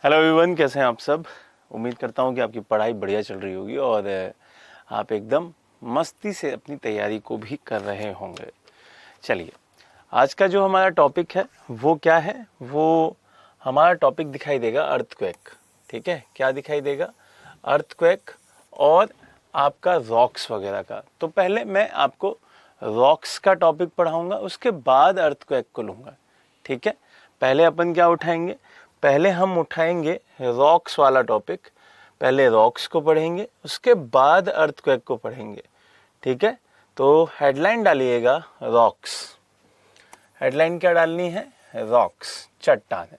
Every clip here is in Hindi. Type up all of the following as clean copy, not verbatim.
हेलो एवरीवन, कैसे हैं आप सब। उम्मीद करता हूं कि आपकी पढ़ाई बढ़िया चल रही होगी और आप एकदम मस्ती से अपनी तैयारी को भी कर रहे होंगे। चलिए, आज का जो हमारा टॉपिक है वो क्या है। वो हमारा टॉपिक दिखाई देगा अर्थक्वेक। ठीक है, क्या दिखाई देगा? अर्थक्वेक और आपका रॉक्स वगैरह का। तो पहले मैं आपको रॉक्स का टॉपिक पढ़ाऊंगा, उसके बाद अर्थक्वेक को लूँगा। ठीक है, पहले अपन क्या उठाएंगे? पहले हम उठाएंगे रॉक्स वाला टॉपिक। पहले रॉक्स को पढ़ेंगे, उसके बाद अर्थक्वेक को पढ़ेंगे। ठीक है, तो हेडलाइन डालिएगा रॉक्स। हेडलाइन क्या डालनी है? रॉक्स, चट्टानें।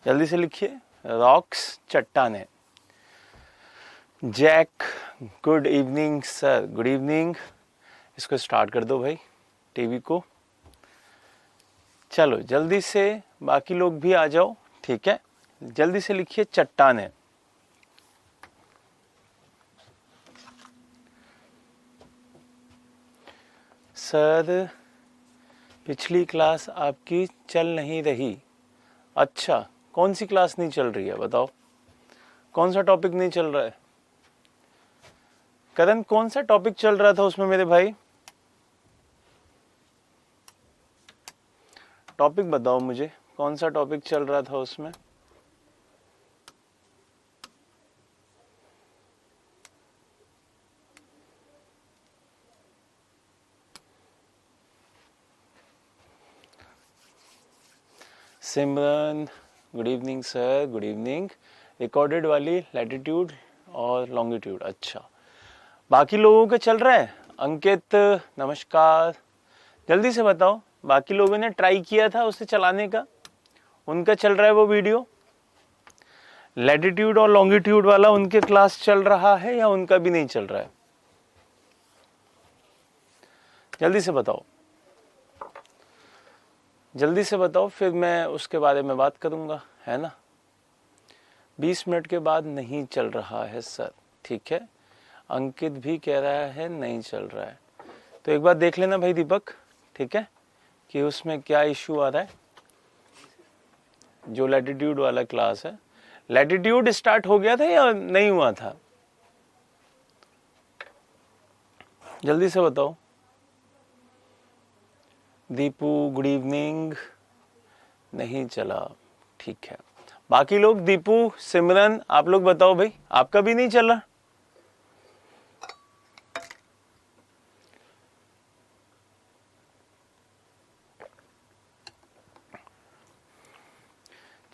जल्दी से लिखिए, रॉक्स, चट्टानें। Jack, good evening sir. Good evening. इसको स्टार्ट कर दो भाई, टीवी को। चलो जल्दी से, बाकी लोग भी आ जाओ। ठीक है, जल्दी से लिखिए चट्टानें। सर, पिछली क्लास आपकी चल नहीं रही। अच्छा, कौन सी क्लास नहीं चल रही है बताओ? कौन सा टॉपिक नहीं चल रहा है? करण, कौन सा टॉपिक चल रहा था उसमें मेरे भाई? टॉपिक बताओ मुझे, कौन सा टॉपिक चल रहा था उसमें? Simran, good evening sir. Good evening. Recorded वाली लैटिट्यूड और लॉन्गिट्यूड। अच्छा, बाकी लोगों का चल रहा है? अंकित, नमस्कार। जल्दी से बताओ, बाकी लोगों ने ट्राई किया था उसे चलाने का, उनका चल रहा है वो वीडियो? लैटिट्यूड और लॉन्गिट्यूड वाला उनके क्लास चल रहा है या उनका भी नहीं चल रहा है? जल्दी से बताओ, जल्दी से बताओ, फिर मैं उसके बारे में बात करूंगा, है ना। 20 मिनट के बाद नहीं चल रहा है सर। ठीक है, अंकित भी कह रहा है नहीं चल रहा है। तो एक बार देख लेना भाई दीपक, ठीक है, कि उसमें क्या इश्यू आ रहा है। जो लैटिट्यूड वाला क्लास है, लैटिट्यूड स्टार्ट हो गया था या नहीं हुआ था? जल्दी से बताओ। Deepu, good evening. नहीं चला, ठीक है। बाकी लोग, दीपू, सिमरन, आप लोग बताओ भाई, आपका भी नहीं चला?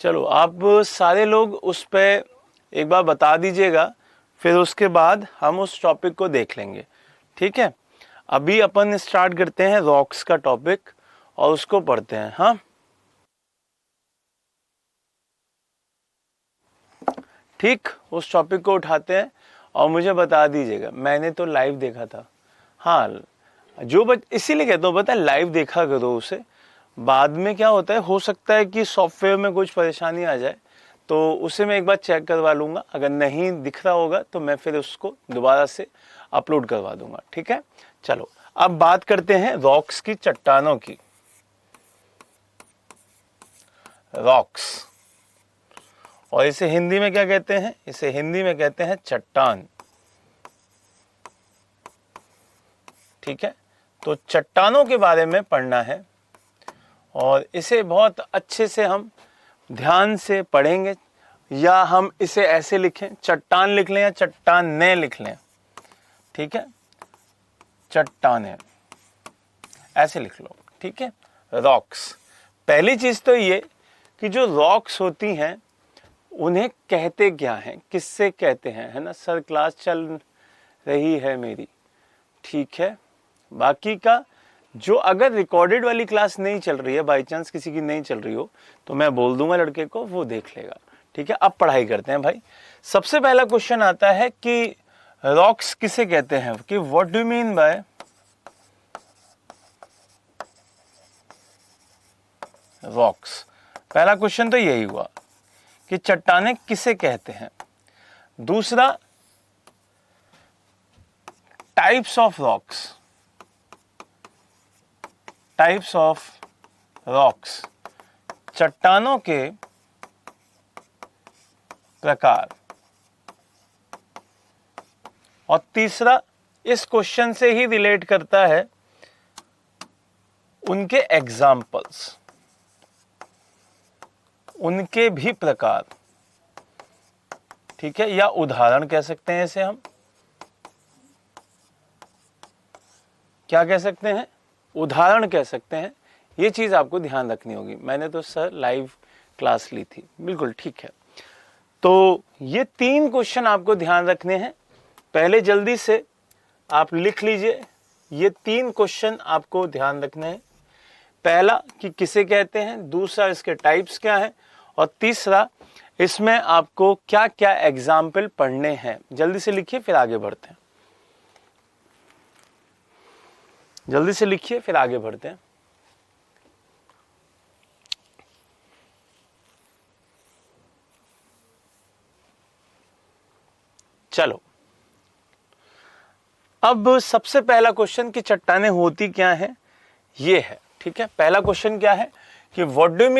चलो, आप सारे लोग उस पे एक बार बता दीजिएगा, फिर उसके बाद हम उस टॉपिक को देख लेंगे। ठीक है, अभी अपन स्टार्ट करते हैं रॉक्स का टॉपिक और उसको पढ़ते हैं। हाँ, ठीक, उस टॉपिक को उठाते हैं और मुझे बता दीजिएगा। मैंने तो लाइव देखा था। हाँ, इसीलिए कहता हूँ, पता है, लाइव देखा करो उसे। बाद में क्या होता है, हो सकता है कि सॉफ्टवेयर में कुछ परेशानी आ जाए, तो उसे मैं एक बार चेक करवा लूंगा। अगर नहीं दिख रहा होगा तो मैं फिर उसको दोबारा से अपलोड करवा दूंगा। ठीक है, चलो अब बात करते हैं रॉक्स की, चट्टानों की। रॉक्स, और इसे हिंदी में क्या कहते हैं? इसे हिंदी में कहते हैं चट्टान। ठीक है, तो चट्टानों के बारे में पढ़ना है और इसे बहुत अच्छे से हम ध्यान से पढ़ेंगे। या हम इसे ऐसे लिखें, चट्टान लिख लें या चट्टानें लिख लें। ठीक है, चट्टानें ऐसे लिख लो। ठीक है, रॉक्स। पहली चीज तो ये कि जो रॉक्स होती हैं उन्हें कहते क्या हैं, किससे कहते हैं, है ना सर। क्लास चल रही है मेरी, ठीक है। बाकी का जो, अगर रिकॉर्डेड वाली क्लास नहीं चल रही है, बाई चांस किसी की नहीं चल रही हो, तो मैं बोल दूंगा लड़के को, वो देख लेगा। ठीक है, अब पढ़ाई करते हैं भाई। सबसे पहला क्वेश्चन आता है कि रॉक्स किसे कहते हैं, कि what do mean bye rocks. पहला क्वेश्चन तो यही हुआ कि चट्टानें किसे कहते हैं। दूसरा, types of rocks. Types of rocks, चट्टानों के प्रकार। और तीसरा इस क्वेश्चन से ही रिलेट करता है, उनके एग्जाम्पल्स, उनके भी प्रकार, ठीक है, या उदाहरण कह सकते हैं इसे हम। क्या कह सकते हैं? उदाहरण कह सकते हैं। ये चीज आपको ध्यान रखनी होगी। मैंने तो सर लाइव क्लास ली थी, बिल्कुल ठीक है। तो ये 3 क्वेश्चन आपको ध्यान रखने हैं। पहले जल्दी से आप लिख लीजिए, ये 3 क्वेश्चन आपको ध्यान रखने हैं। पहला कि किसे कहते हैं, दूसरा इसके टाइप्स क्या हैं, और तीसरा इसमें आपको क्या क्या एग्जाम्पल पढ़ने हैं। जल्दी से लिखिए फिर आगे बढ़ते हैं। जल्दी से लिखिए फिर आगे बढ़ते हैं। चलो, अब सबसे पहला क्वेश्चन की चट्टानें होती क्या हैं, ये है, ठीक है। पहला क्वेश्चन क्या है कि what do you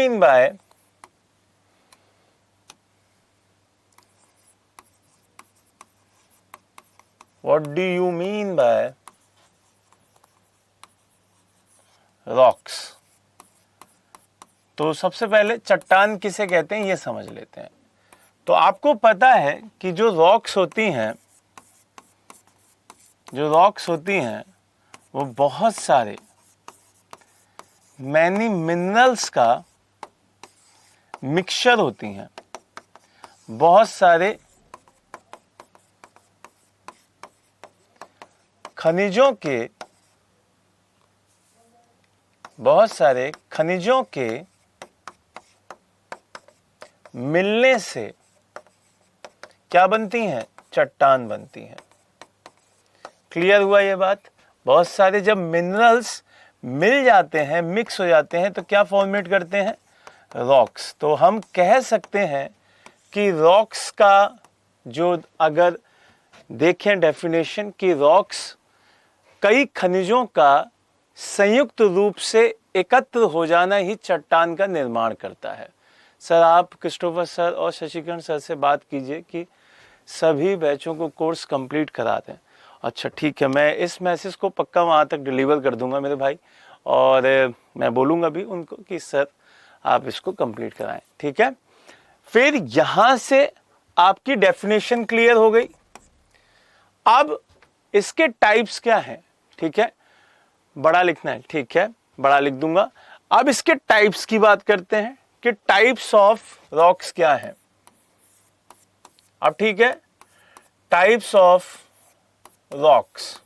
mean by rocks. तो सबसे पहले चट्टान किसे कहते हैं ये समझ लेते हैं। तो आपको पता है कि जो रॉक्स होती हैं वो बहुत सारे मैनी मिनरल्स का मिक्सचर होती हैं, बहुत सारे खनिजों के मिलने से क्या बनती हैं? चट्टान बनती हैं। क्लियर हुआ ये बात? बहुत सारे जब मिनरल्स मिल जाते हैं, मिक्स हो जाते हैं, तो क्या फॉर्मेट करते हैं? रॉक्स। तो हम कह सकते हैं कि रॉक्स का जो अगर देखें डेफिनेशन, कि रॉक्स कई खनिजों का संयुक्त रूप से एकत्र हो जाना ही चट्टान का निर्माण करता है। सर आप क्रिस्टोफर सर और शशिकरण सर से बात कीजिए कि सभी बैचों को कोर्स कंप्लीट करा दें। अच्छा ठीक है, मैं इस मैसेज को पक्का वहाँ तक डिलीवर कर दूंगा मेरे भाई, और मैं बोलूँगा भी उनको कि सर आप इसको कंप्लीट कराएं, ठीक है। फिर यहाँ से आपकी डेफिनेशन क्लियर हो गई। अब इसके टाइप्स क्या हैं, ठीक है, बड़ा लिखना है, ठीक है, बड़ा लिख दूंगा। अब इसके टाइप्स की बात करते हैं कि टाइप्स ऑफ रॉक्स क्या है। अब ठीक है, टाइप्स ऑफ रॉक्स,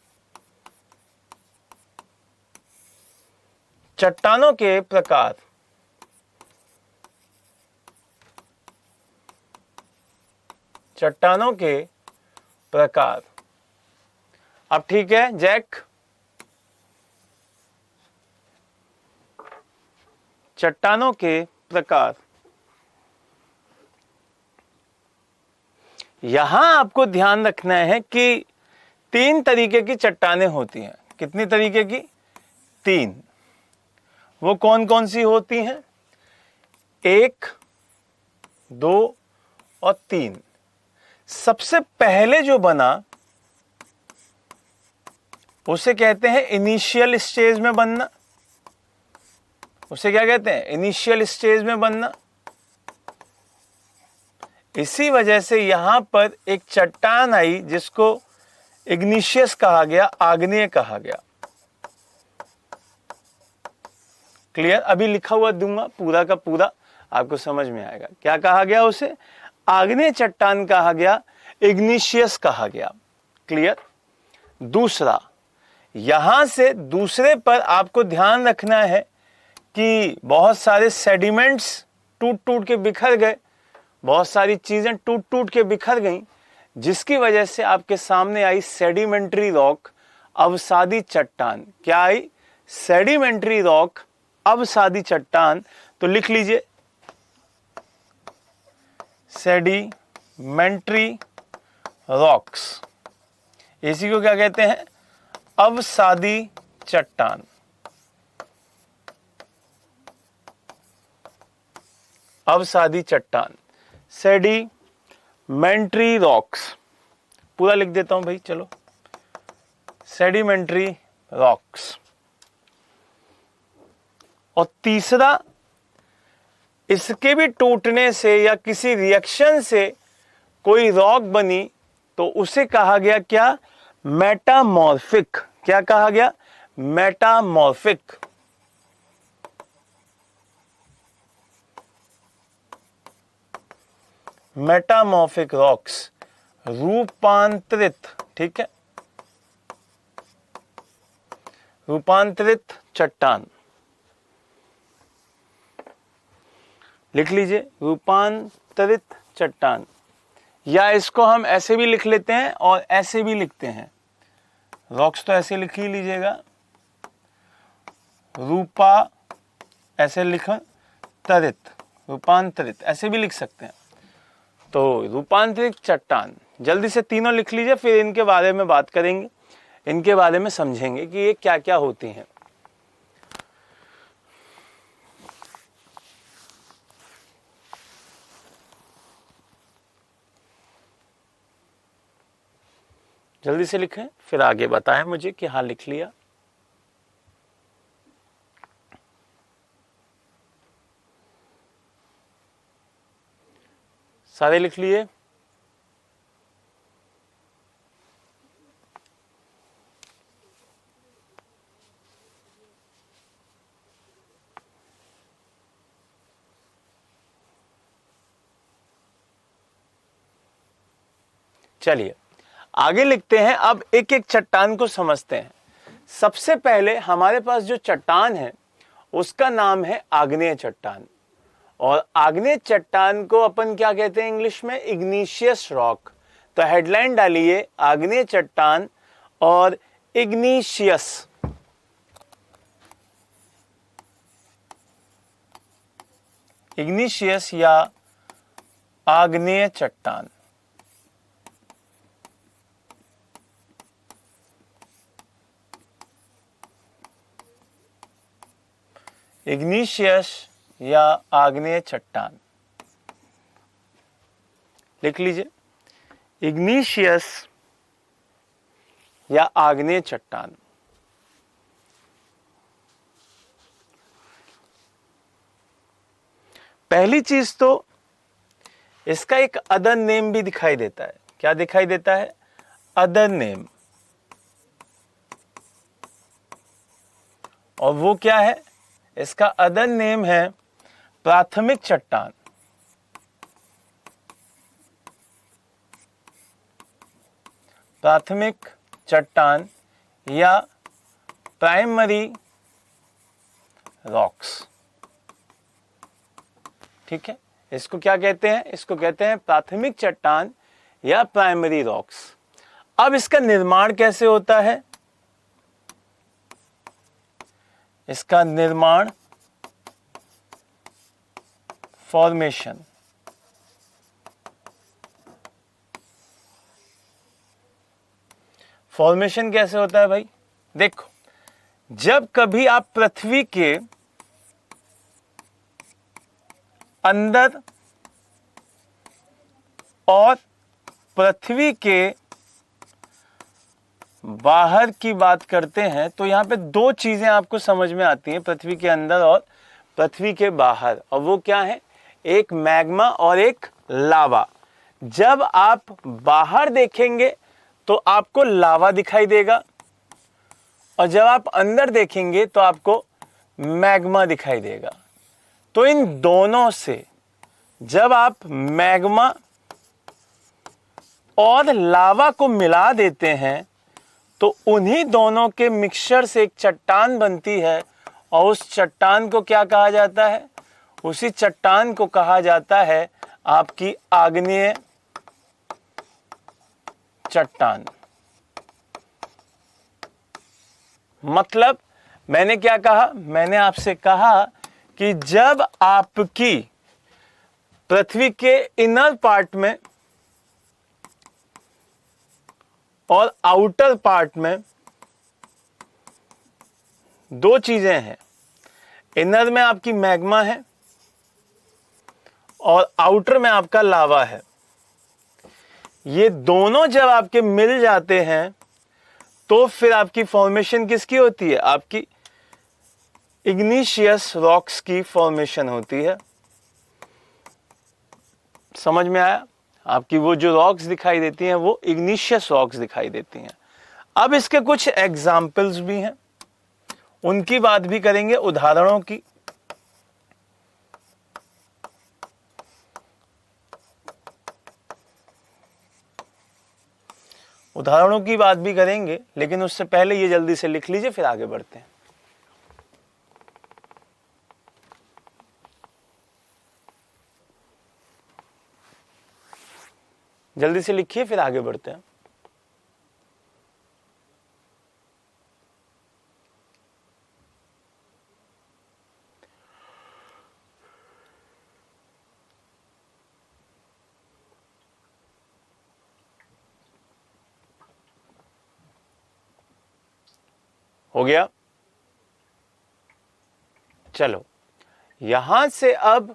चट्टानों के प्रकार। चट्टानों के प्रकार। अब ठीक है जैक, चट्टानों के प्रकार। यहां आपको ध्यान रखना है कि 3 तरीके की चट्टानें होती हैं। कितनी तरीके की? 3। वो कौन कौन सी होती हैं? 1, 2 और 3। सबसे पहले जो बना उसे कहते हैं इनिशियल स्टेज में बनना। उसे क्या कहते हैं? इनिशियल स्टेज में बनना। इसी वजह से यहां पर एक चट्टान आई जिसको इग्निशियस कहा गया, आग्नेय कहा गया। क्लियर? अभी लिखा हुआ दूंगा पूरा का पूरा, आपको समझ में आएगा। क्या कहा गया उसे? आग्नेय चट्टान कहा गया, इग्निशियस कहा गया। क्लियर? दूसरा, यहां से दूसरे पर आपको ध्यान रखना है कि बहुत सारे सेडिमेंट्स टूट टूट के बिखर गए, बहुत सारी चीजें टूट टूट के बिखर गईं, जिसकी वजह से आपके सामने आई सेडिमेंट्री रॉक, अवसादी चट्टान। क्या आई? सेडिमेंट्री रॉक, अवसादी चट्टान। तो लिख लीजिए, सेडिमेंट्री रॉक्स, इसी को क्या कहते हैं? अवसादी चट्टान। अवसादी चट्टान, सेडिमेंट्री सेडिमेंट्री रॉक्स, पूरा लिख देता हूं भाई, चलो, सेडिमेंट्री रॉक्स। और तीसरा, इसके भी टूटने से या किसी रिएक्शन से कोई रॉक बनी तो उसे कहा गया क्या? मेटामॉर्फिक। क्या कहा गया? मेटामॉर्फिक। मेटामॉर्फिक रॉक्स, रूपांतरित, ठीक है, रूपांतरित चट्टान, लिख लीजिए, रूपांतरित चट्टान। या इसको हम ऐसे भी लिख लेते हैं और ऐसे भी लिखते हैं। रॉक्स तो ऐसे लिख ही लीजिएगा, रूपा ऐसे लिखा, तरित, रूपांतरित ऐसे भी लिख सकते हैं। तो रूपांतरित चट्टान, जल्दी से तीनों लिख लीजिए, फिर इनके बारे में बात करेंगे, इनके बारे में समझेंगे कि ये क्या क्या होती हैं। जल्दी से लिखें, फिर आगे बताएं मुझे कि हाँ लिख लिया। सारे लिख लिए? चलिए आगे लिखते हैं। अब एक एक चट्टान को समझते हैं। सबसे पहले हमारे पास जो चट्टान है उसका नाम है आग्नेय चट्टान। और आग्नेय चट्टान को अपन क्या कहते हैं इंग्लिश में? Igneous rock. तो हेडलाइन डालिए, आग्नेय चट्टान और इग्निशियस। इग्निशियस या आग्नेय चट्टान। इग्निशियस या आग्नेय चट्टान, लिख लीजिए, इग्निशियस या आग्नेय चट्टान। पहली चीज तो इसका एक अदर नेम भी दिखाई देता है। क्या दिखाई देता है? Other name. और वो क्या है? इसका अदर नेम है प्राथमिक चट्टान। प्राथमिक चट्टान या प्राइमरी रॉक्स, ठीक है। इसको क्या कहते हैं? इसको कहते हैं प्राथमिक चट्टान या प्राइमरी रॉक्स। अब इसका निर्माण कैसे होता है? इसका निर्माण, फॉर्मेशन, फॉर्मेशन कैसे होता है भाई? देखो, जब कभी आप पृथ्वी के अंदर और पृथ्वी के बाहर की बात करते हैं तो यहां पे दो चीजें आपको समझ में आती हैं, पृथ्वी के अंदर और पृथ्वी के बाहर। और वो क्या है? एक मैग्मा और एक लावा। जब आप बाहर देखेंगे तो आपको लावा दिखाई देगा, और जब आप अंदर देखेंगे तो आपको मैग्मा दिखाई देगा। तो इन दोनों से जब आप मैग्मा और लावा को मिला देते हैं तो उन्हीं दोनों के मिक्सचर से एक चट्टान बनती है। और उस चट्टान को क्या कहा जाता है? उसी चट्टान को कहा जाता है आपकी आग्नेय चट्टान। मतलब मैंने क्या कहा? मैंने आपसे कहा कि जब आपकी पृथ्वी के इनर पार्ट में और आउटर पार्ट में दो चीजें हैं, इनर में आपकी मैग्मा है और आउटर में आपका लावा है। ये दोनों जब आपके मिल जाते हैं तो फिर आपकी फॉर्मेशन किसकी होती है? आपकी इग्नीशियस रॉक्स की फॉर्मेशन होती है। समझ में आया? आपकी वो जो रॉक्स दिखाई देती हैं वो इग्नीशियस रॉक्स दिखाई देती हैं। अब इसके कुछ एग्जाम्पल्स भी हैं, उनकी बात भी करेंगे, उदाहरणों की। उदाहरणों की बात भी करेंगे, लेकिन उससे पहले ये जल्दी से लिख लीजिए, फिर आगे बढ़ते हैं। जल्दी से लिखिए, फिर आगे बढ़ते हैं। हो गया? चलो, यहां से अब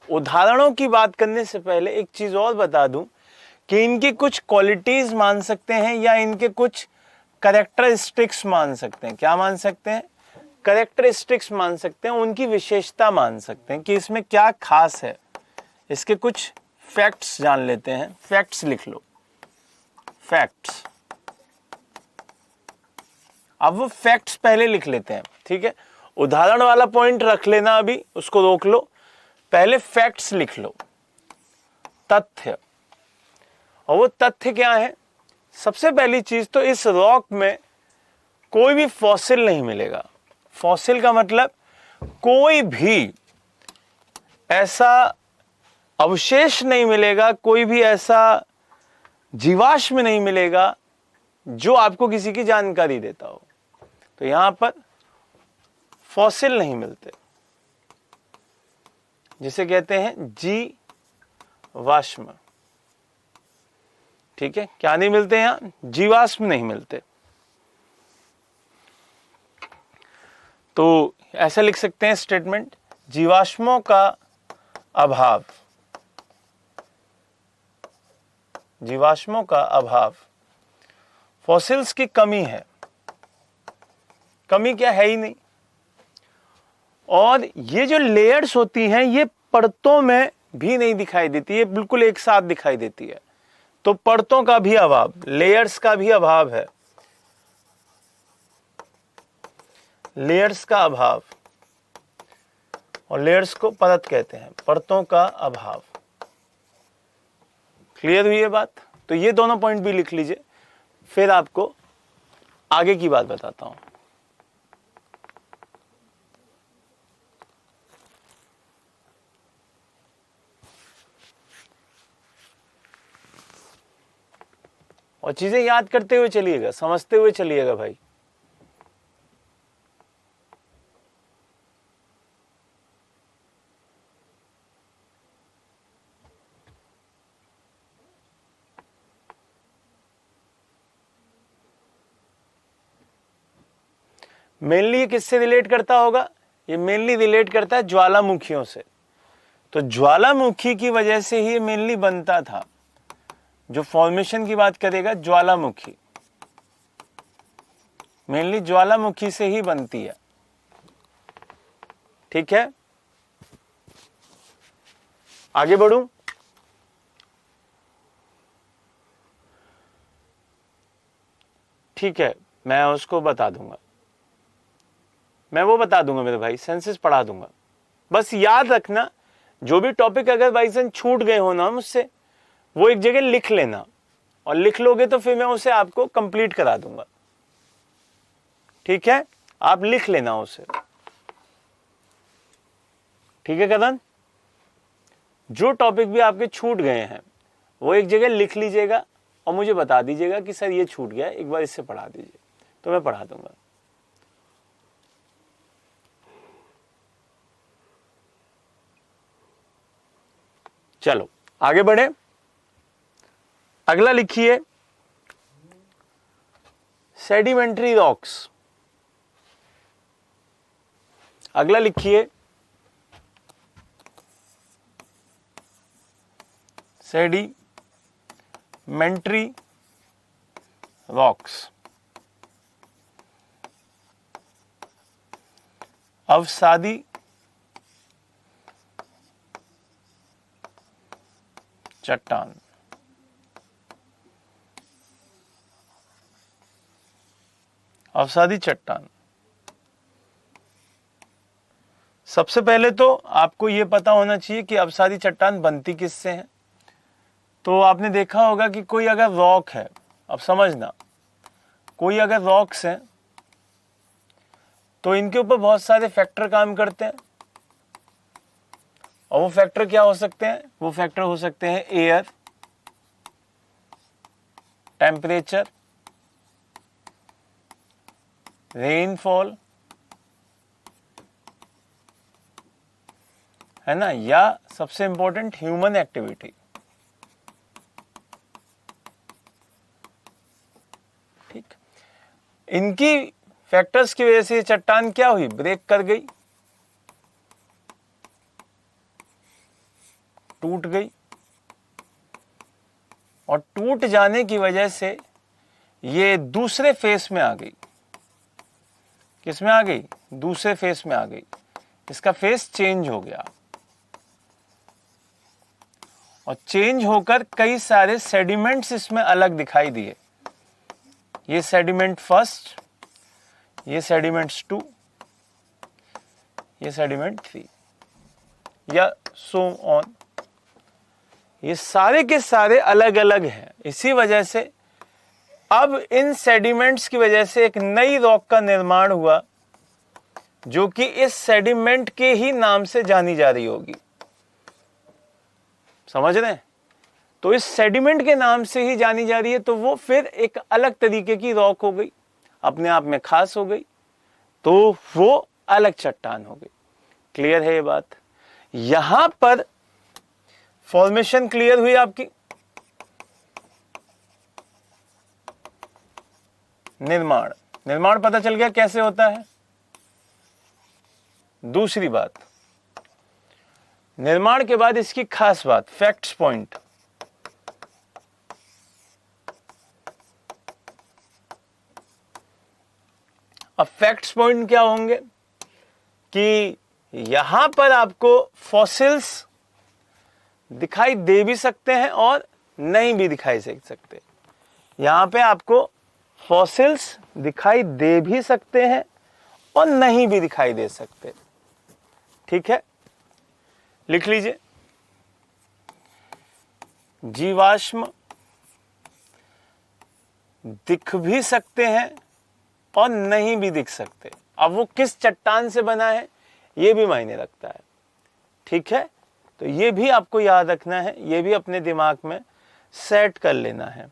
उदाहरणों की बात करने से पहले एक चीज और बता दूं कि इनकी कुछ क्वालिटीज मान सकते हैं या इनके कुछ कैरेक्टरिस्टिक्स मान सकते हैं। क्या मान सकते हैं? कैरेक्टरिस्टिक्स मान सकते हैं, उनकी विशेषता मान सकते हैं कि इसमें क्या खास है। इसके कुछ फैक्ट्स जान लेते हैं। फैक्ट्स लिख लो, फैक्ट्स। अब वो फैक्ट्स पहले लिख लेते हैं, ठीक है? उदाहरण वाला पॉइंट रख लेना, अभी उसको रोक लो, पहले फैक्ट्स लिख लो, तथ्य। और वो तथ्य क्या है? सबसे पहली चीज तो इस रॉक में कोई भी फॉसिल नहीं मिलेगा। फॉसिल का मतलब कोई भी ऐसा अवशेष नहीं मिलेगा, कोई भी ऐसा जीवाश्म नहीं मिलेगा जो आपको किसी की जानकारी देता हो। तो यहां पर फॉसिल नहीं मिलते, जिसे कहते हैं जीवाश्म। ठीक है? क्या नहीं मिलते यहां? जीवाश्म नहीं मिलते। तो ऐसा लिख सकते हैं स्टेटमेंट, जीवाश्मों का अभाव। जीवाश्मों का अभाव, फॉसिल्स की कमी है। कमी क्या है ही नहीं। और ये जो लेयर्स होती हैं ये परतों में भी नहीं दिखाई देती, ये बिल्कुल एक साथ दिखाई देती है। तो परतों का भी अभाव, लेयर्स का भी अभाव है, लेयर्स का अभाव। और लेयर्स को परत कहते हैं, परतों का अभाव। क्लियर हुई ये बात? तो ये दोनों पॉइंट भी लिख लीजिए, फिर आपको आगे की बात बताता हूं। और चीजें याद करते हुए चलिएगा, समझते हुए चलिएगा भाई। मेनली किससे रिलेट करता होगा? ये मेनली रिलेट करता है ज्वालामुखियों से। तो ज्वालामुखी की वजह से ही मेनली बनता था। जो फॉर्मेशन की बात करेगा, ज्वालामुखी, मेनली ज्वालामुखी से ही बनती है। ठीक है? आगे बढ़ूं? ठीक है, मैं उसको बता दूंगा, मैं वो बता दूंगा मेरे भाई, सेंसेस पढ़ा दूंगा। बस याद रखना, जो भी टॉपिक अगर बाई चांस छूट गए हो ना मुझसे, वो एक जगह लिख लेना, और लिख लोगे तो फिर मैं उसे आपको कंप्लीट करा दूंगा। ठीक है? आप लिख लेना उसे। ठीक है कदन? जो टॉपिक भी आपके छूट गए हैं वो एक जगह लिख लीजिएगा और मुझे बता दीजिएगा कि सर ये छूट गया, एक बार इससे पढ़ा दीजिए, तो मैं पढ़ा दूंगा। चलो आगे बढ़े। अगला लिखिए, सेडिमेंट्री रॉक्स। अगला लिखिए, सेडिमेंट्री सेडिमेंट्री रॉक्स, अवसादी चट्टान। अवसादी चट्टान, सबसे पहले तो आपको यह पता होना चाहिए कि अवसादी चट्टान बनती किससे है। तो आपने देखा होगा कि कोई अगर रॉक है, अब समझना, कोई अगर रॉक्स हैं तो इनके ऊपर बहुत सारे फैक्टर काम करते हैं, और वो फैक्टर क्या हो सकते हैं? वो फैक्टर हो सकते हैं एयर, टेम्परेचर, रेनफॉल, है ना, या सबसे इंपॉर्टेंट ह्यूमन एक्टिविटी। ठीक, इनकी फैक्टर्स की वजह से ये चट्टान क्या हुई? ब्रेक कर गई, टूट गई, और टूट जाने की वजह से ये दूसरे फेस में आ गई। किस में आ गई? दूसरे फेस में आ गई। इसका फेस चेंज हो गया, और चेंज होकर कई सारे सेडिमेंट्स इसमें अलग दिखाई दिए। ये सेडिमेंट फर्स्ट, ये सेडिमेंट्स 2, ये सेडिमेंट 3, या सो ऑन। ये सारे के सारे अलग अलग हैं। इसी वजह से अब इन सेडिमेंट्स की वजह से एक नई रॉक का निर्माण हुआ, जो कि इस सेडिमेंट के ही नाम से जानी जा रही होगी। समझ रहे हैं? तो इस सेडिमेंट के नाम से ही जानी जा रही है, तो वो फिर एक अलग तरीके की रॉक हो गई, अपने आप में खास हो गई, तो वो अलग चट्टान हो गई। क्लियर है ये बात? यहां पर फॉर्मेशन क्लियर हुई आपकी। निर्माण, निर्माण पता चल गया कैसे होता है। दूसरी बात, निर्माण के बाद इसकी खास बात, फैक्ट्स पॉइंट। अब फैक्ट्स पॉइंट क्या होंगे कि यहां पर आपको फॉसिल्स दिखाई दे भी सकते हैं और नहीं भी दिखाई सकते। यहां पे आपको फॉसिल्स दिखाई दे भी सकते हैं और नहीं भी दिखाई दे सकते। ठीक है, लिख लीजिए, जीवाश्म दिख भी सकते हैं और नहीं भी दिख सकते। अब वो किस चट्टान से बना है ये भी मायने रखता है। ठीक है, तो ये भी आपको याद रखना है, ये भी अपने दिमाग में सेट कर लेना है।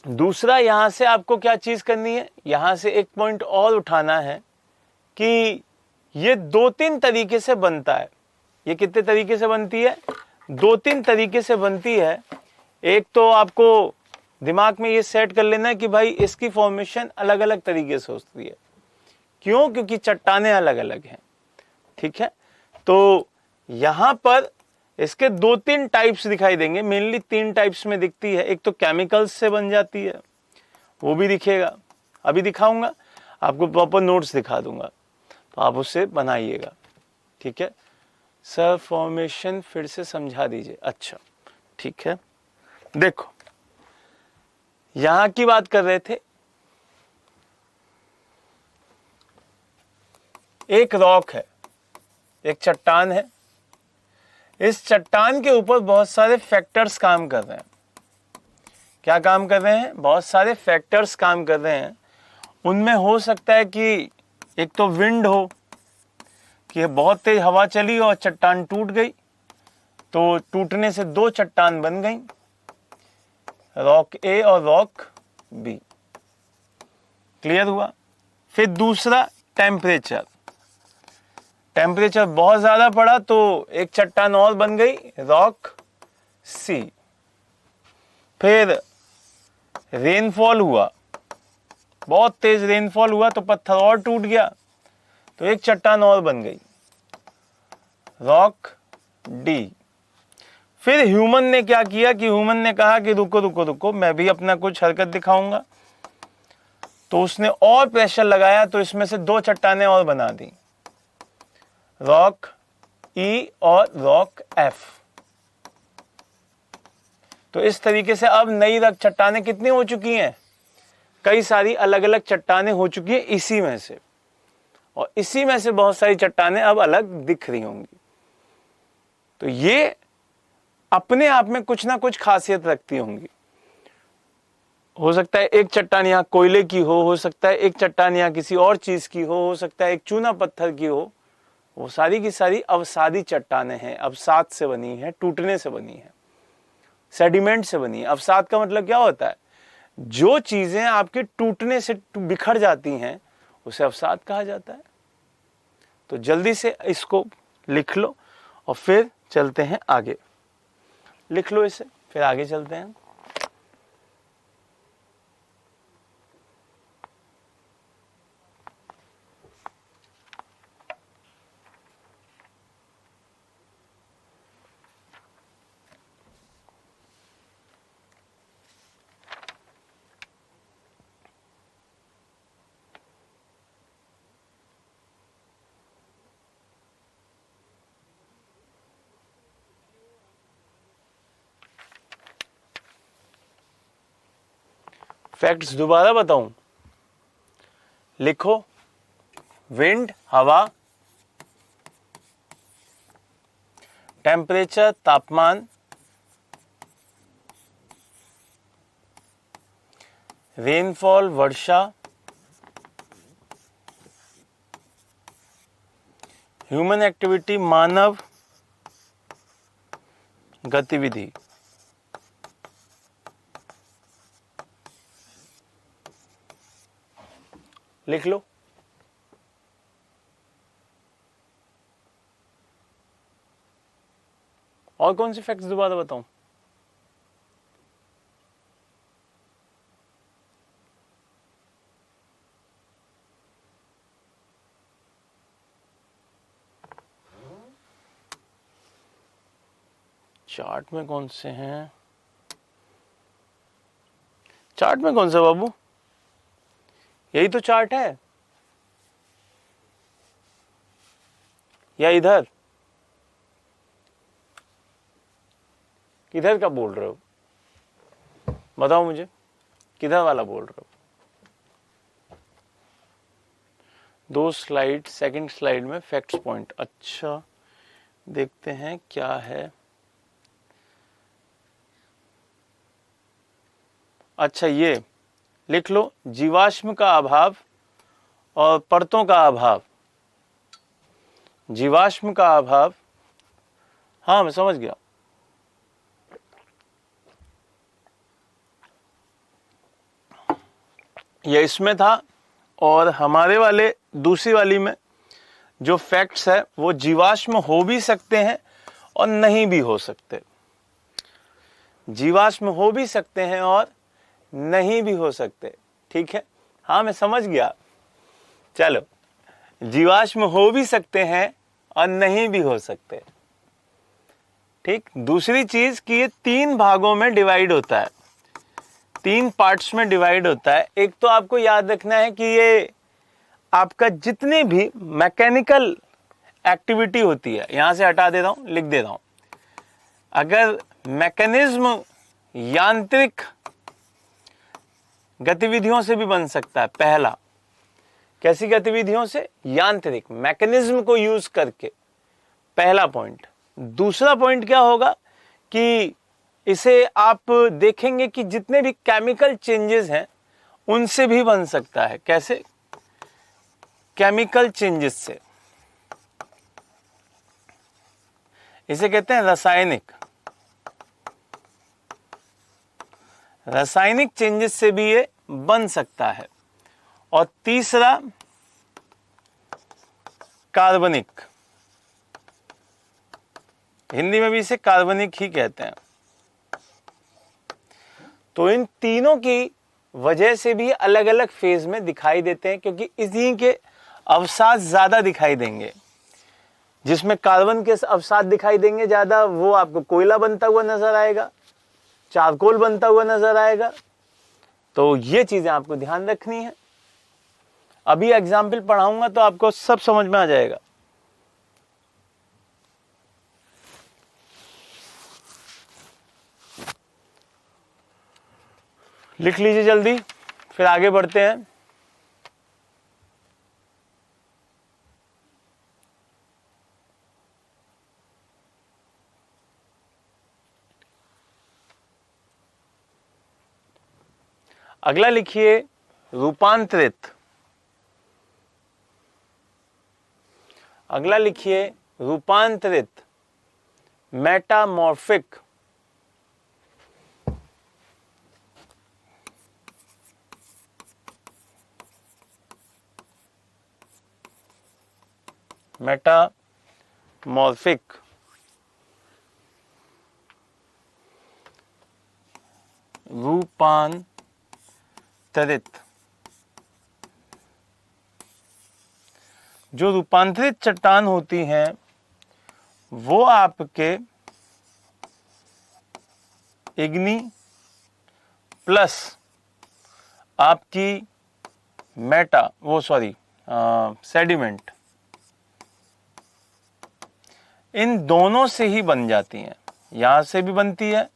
दूसरा, यहां से आपको क्या चीज करनी है, यहां से एक पॉइंट और उठाना है कि ये 2-3 तरीके से बनता है। ये कितने तरीके से बनती है? 2-3 तरीके से बनती है। एक तो आपको दिमाग में ये सेट कर लेना है कि भाई इसकी फॉर्मेशन अलग अलग तरीके से होती है। क्यों? क्योंकि चट्टानें अलग अलग हैं। ठीक है, तो यहां पर इसके 2-3 टाइप्स दिखाई देंगे। मेनली 3 टाइप्स में दिखती है। एक तो केमिकल्स से बन जाती है, वो भी दिखेगा, अभी दिखाऊंगा आपको, प्रॉपर नोट्स दिखा दूंगा, तो आप उससे बनाइएगा। ठीक है सर, फॉर्मेशन फिर से समझा दीजिए। अच्छा ठीक है, देखो यहां की बात कर रहे थे। एक रॉक है, एक चट्टान है। इस चट्टान के ऊपर बहुत सारे फैक्टर्स काम कर रहे हैं। क्या काम कर रहे हैं? बहुत सारे फैक्टर्स काम कर रहे हैं। उनमें हो सकता है कि एक तो विंड हो, कि बहुत तेज हवा चली और चट्टान टूट गई, तो टूटने से 2 चट्टान बन गई, रॉक ए और रॉक बी। क्लियर हुआ? फिर दूसरा, टेम्परेचर। टेम्परेचर बहुत ज्यादा पड़ा तो एक चट्टान और बन गई, रॉक सी। फिर रेनफॉल हुआ, बहुत तेज रेनफॉल हुआ तो पत्थर और टूट गया, तो एक चट्टान और बन गई, रॉक डी। फिर ह्यूमन ने क्या किया कि ह्यूमन ने कहा कि रुको रुको रुको, मैं भी अपना कुछ हरकत दिखाऊंगा। तो उसने और प्रेशर लगाया, तो इसमें से 2 चट्टानें और बना दी, रॉक ई और रॉक एफ। तो इस तरीके से अब नई चट्टानें कितनी हो चुकी हैं? कई सारी अलग अलग चट्टानें हो चुकी हैं इसी में से, और इसी में से बहुत सारी चट्टानें अब अलग दिख रही होंगी। तो ये अपने आप में कुछ ना कुछ खासियत रखती होंगी। हो सकता है एक चट्टान यहाँ कोयले की हो सकता है एक चट्टान यहाँ किसी और चीज की हो सकता है एक चूना पत्थर की हो। वो सारी की सारी अवसादी चट्टानें हैं, अवसाद से बनी है, टूटने से बनी है, सेडिमेंट से बनी है। अवसाद का मतलब क्या होता है? जो चीजें आपके टूटने से बिखर जाती हैं उसे अवसाद कहा जाता है। तो जल्दी से इसको लिख लो और फिर चलते हैं आगे। लिख लो इसे, फिर आगे चलते हैं। फैक्ट्स दोबारा बताऊं? लिखो, विंड हवा, टेम्परेचर तापमान, रेनफॉल वर्षा, ह्यूमन एक्टिविटी मानव गतिविधि। लिख लो। और कौन से फैक्ट्स दोबारा बताऊं? चार्ट में कौन से हैं? चार्ट में कौन सा बाबू? यही तो चार्ट है, या इधर? किधर का बोल रहे हो? बताओ मुझे, किधर वाला बोल रहे हो? 2 स्लाइड, सेकंड स्लाइड में फैक्ट्स पॉइंट। अच्छा, देखते हैं क्या है। अच्छा, ये लिख लो, जीवाश्म का अभाव और परतों का अभाव। जीवाश्म का अभाव, हाँ मैं समझ गया। ये इसमें था, और हमारे वाले दूसरी वाली में जो फैक्ट्स है वो जीवाश्म हो भी सकते हैं और नहीं भी हो सकते। जीवाश्म हो भी सकते हैं और नहीं भी हो सकते, ठीक है? हाँ मैं समझ गया। चलो, जीवाश्म हो भी सकते हैं और नहीं भी हो सकते, ठीक। दूसरी चीज कि ये 3 भागों में डिवाइड होता है, 3 पार्ट्स में डिवाइड होता है। एक तो आपको याद रखना है कि ये आपका जितने भी मैकेनिकल एक्टिविटी होती है, यहां से हटा दे रहा हूं, लिख दे रहा हूं। अगर मैकेनिज्म यांत्रिक गतिविधियों से भी बन सकता है। पहला, कैसी गतिविधियों से? यांत्रिक, मैकेनिज्म को यूज करके, पहला पॉइंट। दूसरा पॉइंट क्या होगा कि इसे आप देखेंगे कि जितने भी केमिकल चेंजेस हैं उनसे भी बन सकता है। कैसे? केमिकल चेंजेस से। इसे कहते हैं रासायनिक। रासायनिक चेंजेस से भी ये बन सकता है। और तीसरा, कार्बनिक। हिंदी में भी इसे कार्बनिक ही कहते हैं। तो इन तीनों की वजह से भी अलग अलग फेज में दिखाई देते हैं, क्योंकि इन्हीं के अवसाद ज्यादा दिखाई देंगे। जिसमें कार्बन के अवसाद दिखाई देंगे ज़्यादा, वो आपको कोयला बनता हुआ नजर आएगा, चारकोल बनता हुआ नजर आएगा। तो ये चीज़ें आपको ध्यान रखनी है। अभी एग्जाम्पल पढ़ाऊंगा तो आपको सब समझ में आ जाएगा। लिख लीजिए जल्दी, फिर आगे बढ़ते हैं। अगला लिखिए रूपांतरित। अगला लिखिए रूपांतरित, मेटामॉर्फिक। मेटामॉर्फिक रूपांतरित। जो रूपांतरित चट्टान होती हैं वो आपके इग्नी प्लस आपकी सेडिमेंट, इन दोनों से ही बन जाती हैं। यहां से भी बनती है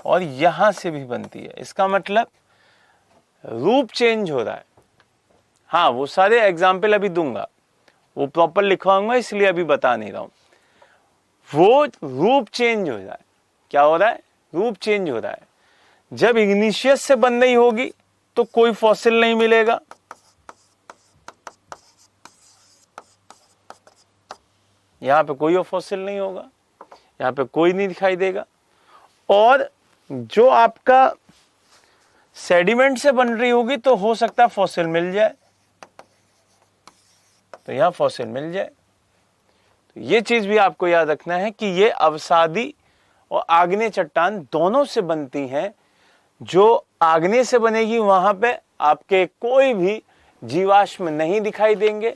और यहां से भी बनती है। इसका मतलब रूप चेंज हो रहा है। हाँ, वो सारे एग्जाम्पल अभी दूंगा, वो प्रॉपर लिखवाऊंगा, इसलिए अभी बता नहीं रहा हूं। वो रूप चेंज हो रहा है। क्या हो रहा है? रूप चेंज हो रहा है। जब इग्निशियस से बन रही होगी तो कोई फॉसिल नहीं मिलेगा, यहां पे कोई फॉसिल नहीं होगा, यहां पे कोई नहीं दिखाई देगा। और जो आपका सेडिमेंट से बन रही होगी तो हो सकता है फॉसिल मिल जाए, तो यहां फॉसिल मिल जाए। तो ये चीज भी आपको याद रखना है कि ये अवसादी और आग्नेय चट्टान दोनों से बनती हैं। जो आग्नेय से बनेगी वहां पे आपके कोई भी जीवाश्म नहीं दिखाई देंगे,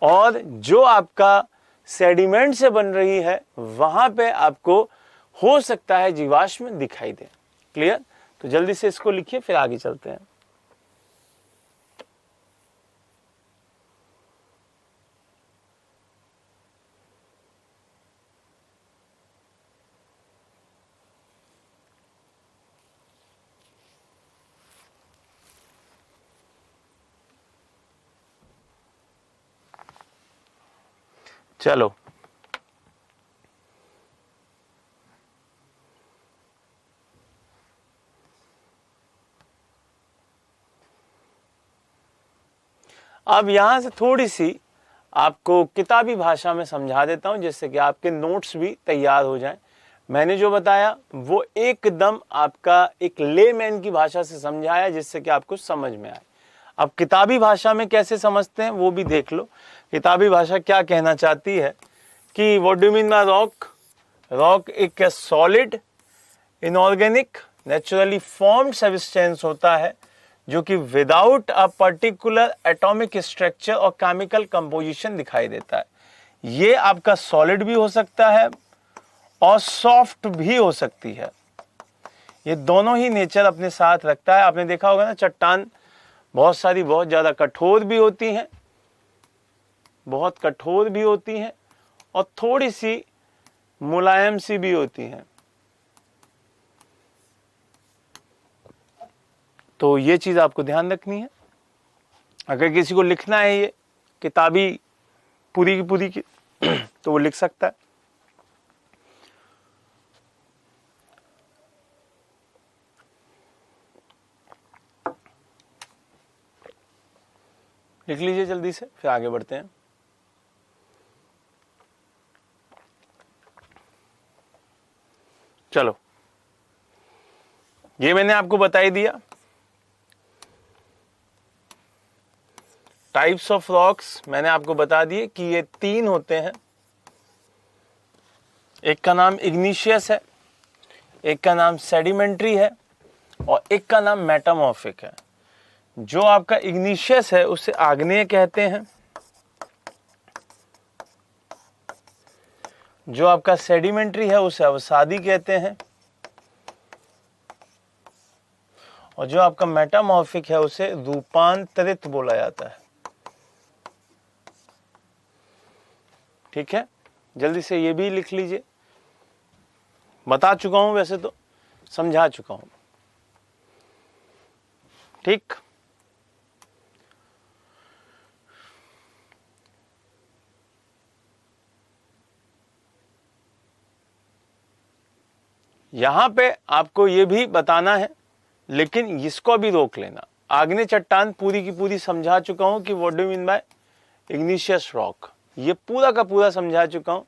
और जो आपका सेडिमेंट से बन रही है वहां पे आपको हो सकता है जीवाश्म दिखाई दे। क्लियर? तो जल्दी से इसको लिखिए, फिर आगे चलते हैं। चलो, अब यहां से थोड़ी सी आपको किताबी भाषा में समझा देता हूं, जिससे कि आपके नोट्स भी तैयार हो जाएं। मैंने जो बताया वो एकदम आपका एक लेमैन की भाषा से समझाया, जिससे कि आपको समझ में आए। अब किताबी भाषा में कैसे समझते हैं वो भी देख लो। किताबी भाषा क्या कहना चाहती है कि what do mean by rock? Rock एक solid inorganic naturally formed substance होता है जो कि without a particular atomic structure और केमिकल कंपोजिशन दिखाई देता है। ये आपका सॉलिड भी हो सकता है और सॉफ्ट भी हो सकती है। ये दोनों ही नेचर अपने साथ रखता है। आपने देखा होगा ना, चट्टान बहुत सारी बहुत ज्यादा कठोर भी होती हैं, बहुत कठोर भी होती हैं, और थोड़ी सी मुलायम सी भी होती हैं। तो ये चीज आपको ध्यान रखनी है। अगर किसी को लिखना है ये किताबी पूरी की पूरी की तो वो लिख सकता है। लिख लीजिए जल्दी से, फिर आगे बढ़ते हैं। चलो, ये मैंने आपको बता ही दिया। टाइप्स ऑफ रॉक्स मैंने आपको बता दिए कि ये 3 होते हैं। एक का नाम इग्निशियस है, एक का नाम सेडिमेंट्री है, और एक का नाम मेटामॉर्फिक है। जो आपका इग्निशियस है उसे आग्नेय कहते हैं, जो आपका सेडिमेंट्री है उसे अवसादी कहते हैं, और जो आपका मेटामॉर्फिक है उसे रूपांतरित बोला जाता है। ठीक है, जल्दी से ये भी लिख लीजिए। बता चुका हूं, वैसे तो समझा चुका हूं। ठीक, यहां पे आपको ये भी बताना है, लेकिन इसको भी रोक लेना। आग्नेय चट्टान पूरी की पूरी समझा चुका हूं कि what do mean bye igneous rock, ये पूरा का पूरा समझा चुका हूं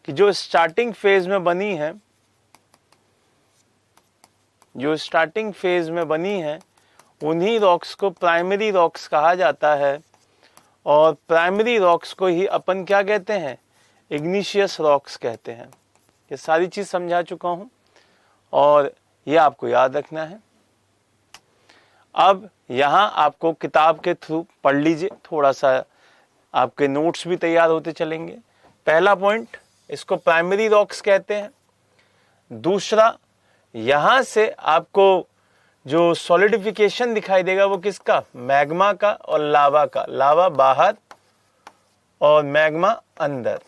कि जो स्टार्टिंग फेज में बनी है, जो स्टार्टिंग फेज में बनी है, उन्हीं रॉक्स को प्राइमरी रॉक्स कहा जाता है, और प्राइमरी रॉक्स को ही अपन क्या कहते हैं, इग्निशियस रॉक्स कहते हैं। ये सारी चीज समझा चुका हूं और ये आपको याद रखना है। अब यहां आपको किताब के थ्रू पढ़ लीजिए, थोड़ा सा आपके नोट्स भी तैयार होते चलेंगे। पहला पॉइंट, इसको प्राइमरी रॉक्स कहते हैं। दूसरा, यहां से आपको जो सॉलिडिफिकेशन दिखाई देगा वो किसका, मैग्मा का और लावा का। लावा बाहर और मैग्मा अंदर,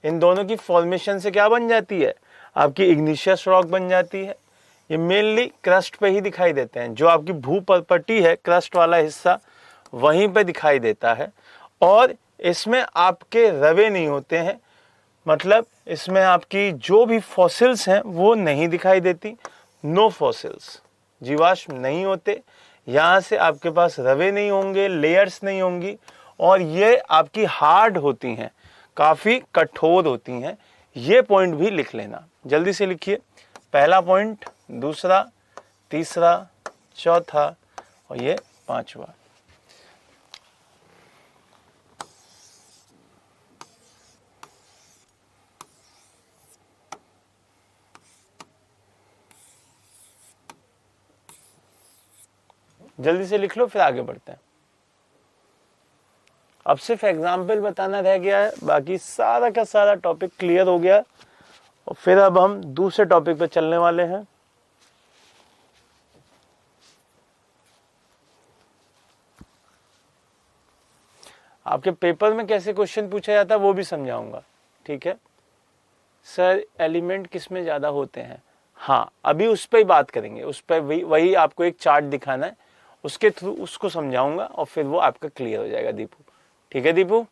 इन दोनों की फॉर्मेशन से क्या बन जाती है, आपकी इग्निशियस रॉक बन जाती है। ये मेनली क्रस्ट पे ही दिखाई देते हैं, जो आपकी भूपटपटी है, क्रस्ट वाला हिस्सा वहीं पे दिखाई देता है। और इसमें आपके रवे नहीं होते हैं, मतलब इसमें आपकी जो भी फॉसिल्स हैं वो नहीं दिखाई देती। नो फॉसिल्स, जीवाश्म नहीं होते। यहाँ से आपके पास रवे नहीं होंगे, लेयर्स नहीं होंगी, और ये आपकी हार्ड होती हैं, काफी कठोर होती हैं। ये पॉइंट भी लिख लेना, जल्दी से लिखिए। पहला पॉइंट, दूसरा, तीसरा, चौथा और ये पांचवा। जल्दी से लिख लो, फिर आगे बढ़ते हैं। अब सिर्फ एग्जाम्पल बताना रह गया है, बाकी सारा का सारा टॉपिक क्लियर हो गया। और फिर अब हम दूसरे टॉपिक पे चलने वाले हैं। आपके पेपर में कैसे क्वेश्चन पूछा जाता है वो भी समझाऊंगा, ठीक है। सर एलिमेंट किस में ज्यादा होते हैं, हाँ अभी उस पर ही बात करेंगे। उस पर वही आपको एक चार्ट दिखाना है, उसके थ्रू उसको समझाऊंगा और फिर वो आपका क्लियर हो जाएगा दीपू। ठीक है दीपू,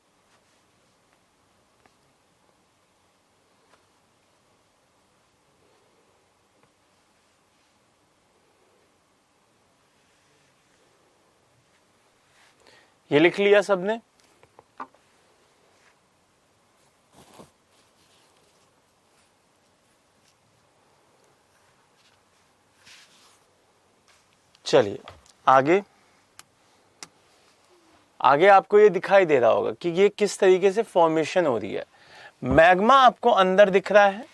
ये लिख लिया सबने। चलिए आगे। आगे आपको ये दिखाई दे रहा होगा कि ये किस तरीके से फॉर्मेशन हो रही है। मैग्मा आपको अंदर दिख रहा है,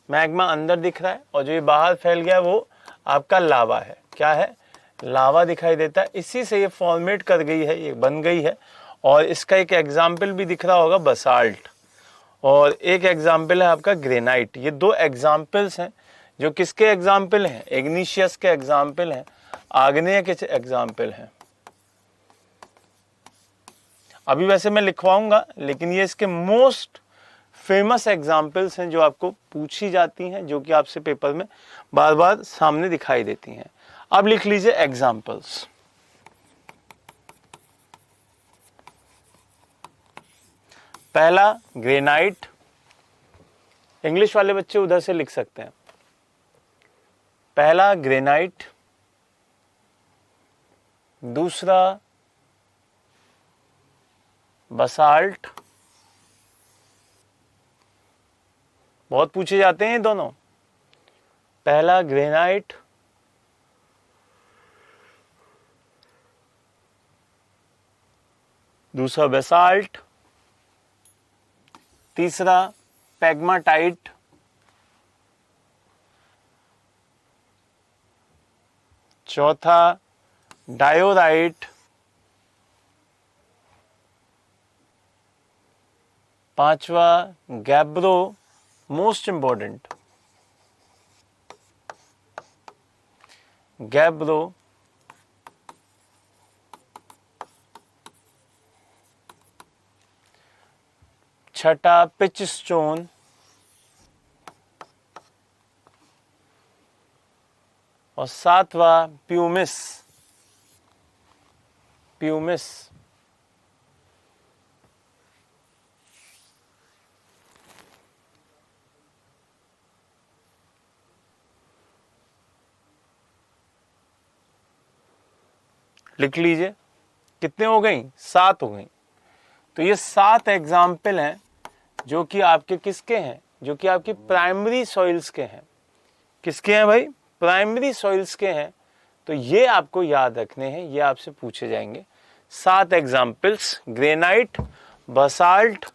मैग्मा अंदर दिख रहा है, और जो ये बाहर फैल गया वो आपका लावा है। क्या है, लावा दिखाई देता है। इसी से ये फॉर्मेट कर गई है, ये बन गई है। और इसका एक एग्जाम्पल भी दिख रहा होगा, बसाल्ट, और एक एग्जाम्पल है आपका ग्रेनाइट। ये दो एग्जाम्पल्स हैं जो किसके एग्जाम्पल हैं, इग्निशियस के एग्जाम्पल हैं, आग्नेय के एग्जाम्पल हैं। अभी वैसे मैं लिखवाऊंगा, लेकिन ये इसके मोस्ट फेमस एग्जाम्पल्स हैं जो आपको पूछी जाती हैं, जो कि आपसे पेपर में बार बार सामने दिखाई देती हैं। अब लिख लीजिए एग्जाम्पल्स। पहला ग्रेनाइट, इंग्लिश वाले बच्चे उधर से लिख सकते हैं। पहला ग्रेनाइट, दूसरा बसाल्ट, बहुत पूछे जाते हैं दोनों। पहला ग्रेनाइट, दूसरा बेसाल्ट, तीसरा पेग्माटाइट, चौथा डायोराइट, पांचवा गैब्रो, मोस्ट इंपॉर्टेंट, गैब्रो। छठा पिच स्टोन, और सातवां प्यूमिस, प्यूमिस। लिख लीजिए, कितने हो गई? 7 हो गई। तो ये 7 एग्जाम्पल हैं जो कि आपके किसके हैं? जो कि आपकी प्राइमरी सॉइल्स के हैं। किसके हैं भाई? प्राइमरी सॉइल्स के हैं। तो ये आपको याद रखने हैं, ये आपसे पूछे जाएंगे। 7 एग्जाम्पल्स, ग्रेनाइट, बसाल्ट,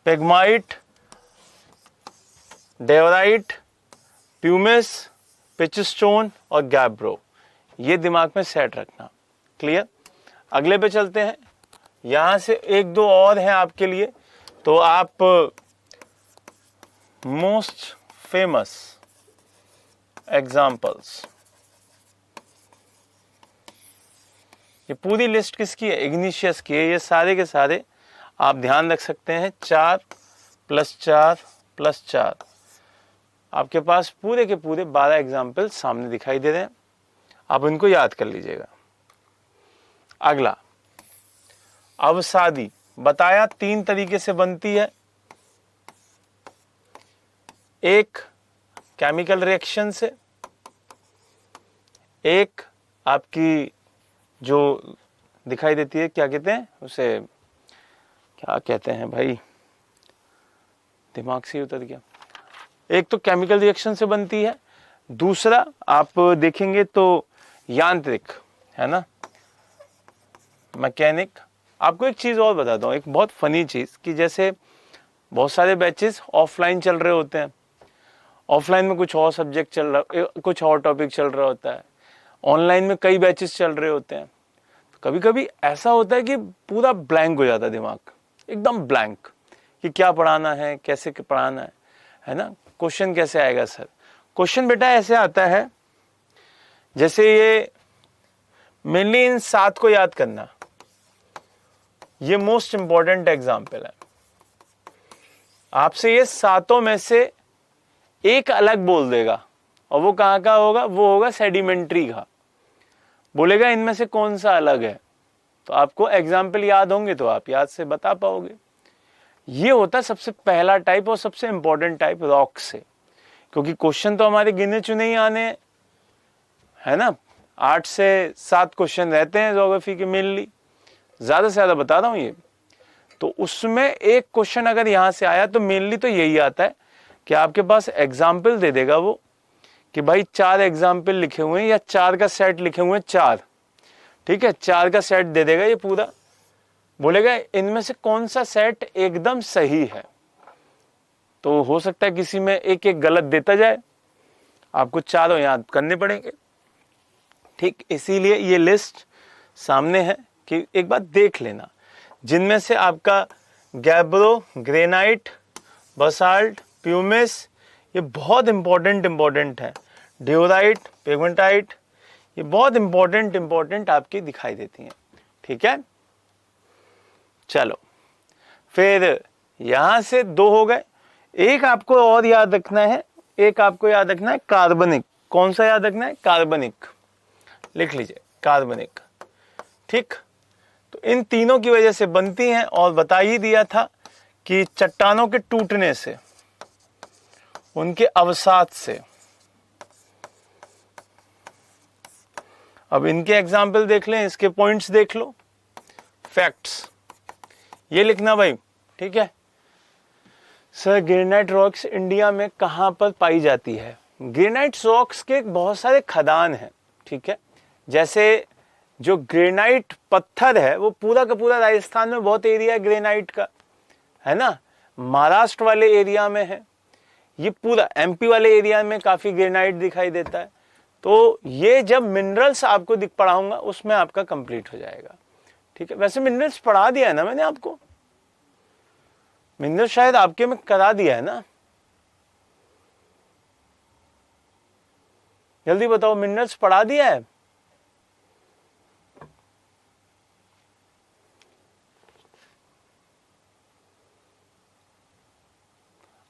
पेग्माइट, डेवराइट, प्यूमिस, पिचस्टोन और गैब्रो। ये दिमाग में सेट रखना। क्लियर? अगले पे चलते हैं। यहां से एक दो और हैं आपके लिए। तो आप मोस्ट फेमस एग्जाम्पल्स, ये पूरी लिस्ट किसकी है? इग्निशियस की है। ये सारे के सारे आप ध्यान रख सकते हैं। 4 + 4 + 4, आपके पास पूरे के पूरे 12 एग्जाम्पल सामने दिखाई दे रहे हैं। आप इनको याद कर लीजिएगा। अगला, अवसादी बताया 3 तरीके से बनती है। एक केमिकल रिएक्शन से, एक आपकी जो दिखाई देती है, क्या कहते हैं उसे, क्या कहते हैं भाई, दिमाग से उतर गया। एक तो केमिकल रिएक्शन से बनती है, दूसरा आप देखेंगे तो यांत्रिक, है ना, मैकेनिक। आपको एक चीज और बताता हूँ, एक बहुत फनी चीज, कि जैसे बहुत सारे बैचेस ऑफलाइन चल रहे होते हैं। ऑफलाइन में कुछ और सब्जेक्ट चल रहा, कुछ और टॉपिक चल रहा होता है। ऑनलाइन में कई बैचेस चल रहे होते हैं। तो कभी कभी ऐसा होता है कि पूरा ब्लैंक हो जाता है दिमाग, एकदम ब्लैंक, कि क्या पढ़ाना है, कैसे पढ़ाना है ना, क्वेश्चन कैसे आएगा सर। क्वेश्चन बेटा ऐसे आता है, जैसे ये मेनली इन 7 को याद करना। ये मोस्ट इंपॉर्टेंट एग्जाम्पल है। आपसे ये 7 में से एक अलग बोल देगा, और वो कहाँ का होगा? वो होगा सेडिमेंट्री का। बोलेगा इनमें से कौन सा अलग है। तो आपको एग्जाम्पल याद होंगे तो आप याद से बता पाओगे। ये होता है सबसे पहला टाइप और सबसे इंपॉर्टेंट टाइप, रॉक से। क्योंकि क्वेश्चन तो हमारे गिने चुने ही आने, है ना। 8 से 7 क्वेश्चन रहते हैं ज्योग्राफी के मेनली, ज्यादा से ज्यादा बता रहा हूं ये। तो उसमें एक क्वेश्चन अगर यहां से आया तो मेनली तो यही आता है कि आपके पास एग्जाम्पल दे देगा वो, कि भाई 4 एग्जाम्पल लिखे हुए हैं या 4 का सेट लिखे हुए हैं, 4, ठीक है, 4 का सेट दे देगा ये पूरा। बोलेगा इनमें से कौन सा सेट एकदम सही है। तो हो सकता है किसी में एक एक गलत देता जाए, आपको चारों याद करने पड़ेंगे। ठीक, इसीलिए ये लिस्ट सामने है कि एक बार देख लेना, जिनमें से आपका गैब्रो, ग्रेनाइट, बसाल्ट, प्यूमिस, ये बहुत इंपॉर्टेंट है। डिओराइट, पेगमेंटाइट, ये बहुत इंपॉर्टेंट आपकी दिखाई देती हैं। ठीक है, चलो फिर यहां से 2 हो गए। एक आपको और याद रखना है, एक आपको याद रखना है कार्बनिक। कौन सा याद रखना है? कार्बनिक। लिख लीजिए, कार्बनिक। ठीक, तो इन तीनों की वजह से बनती हैं, और बता ही दिया था कि चट्टानों के टूटने से, उनके अवसाद से। अब इनके एग्जाम्पल देख लें, इसके पॉइंट्स देख लो, फैक्ट्स ये लिखना भाई। ठीक है सर, ग्रेनाइट रॉक्स इंडिया में कहां पर पाई जाती है? ग्रेनाइट रॉक्स के बहुत सारे खदान हैं। ठीक है, जैसे जो ग्रेनाइट पत्थर है वो पूरा का पूरा राजस्थान में बहुत एरिया है ग्रेनाइट का, है ना। महाराष्ट्र वाले एरिया में है, ये पूरा एमपी वाले एरिया में काफी ग्रेनाइट दिखाई देता है। तो ये जब मिनरल्स आपको दिख पढ़ाऊंगा उसमें आपका कंप्लीट हो जाएगा। ठीक है, वैसे मिनरल्स पढ़ा दिया है ना मैंने आपको, मिनरल्स शायद आपके में करा दिया है ना, जल्दी बताओ, मिनरल्स पढ़ा दिया है?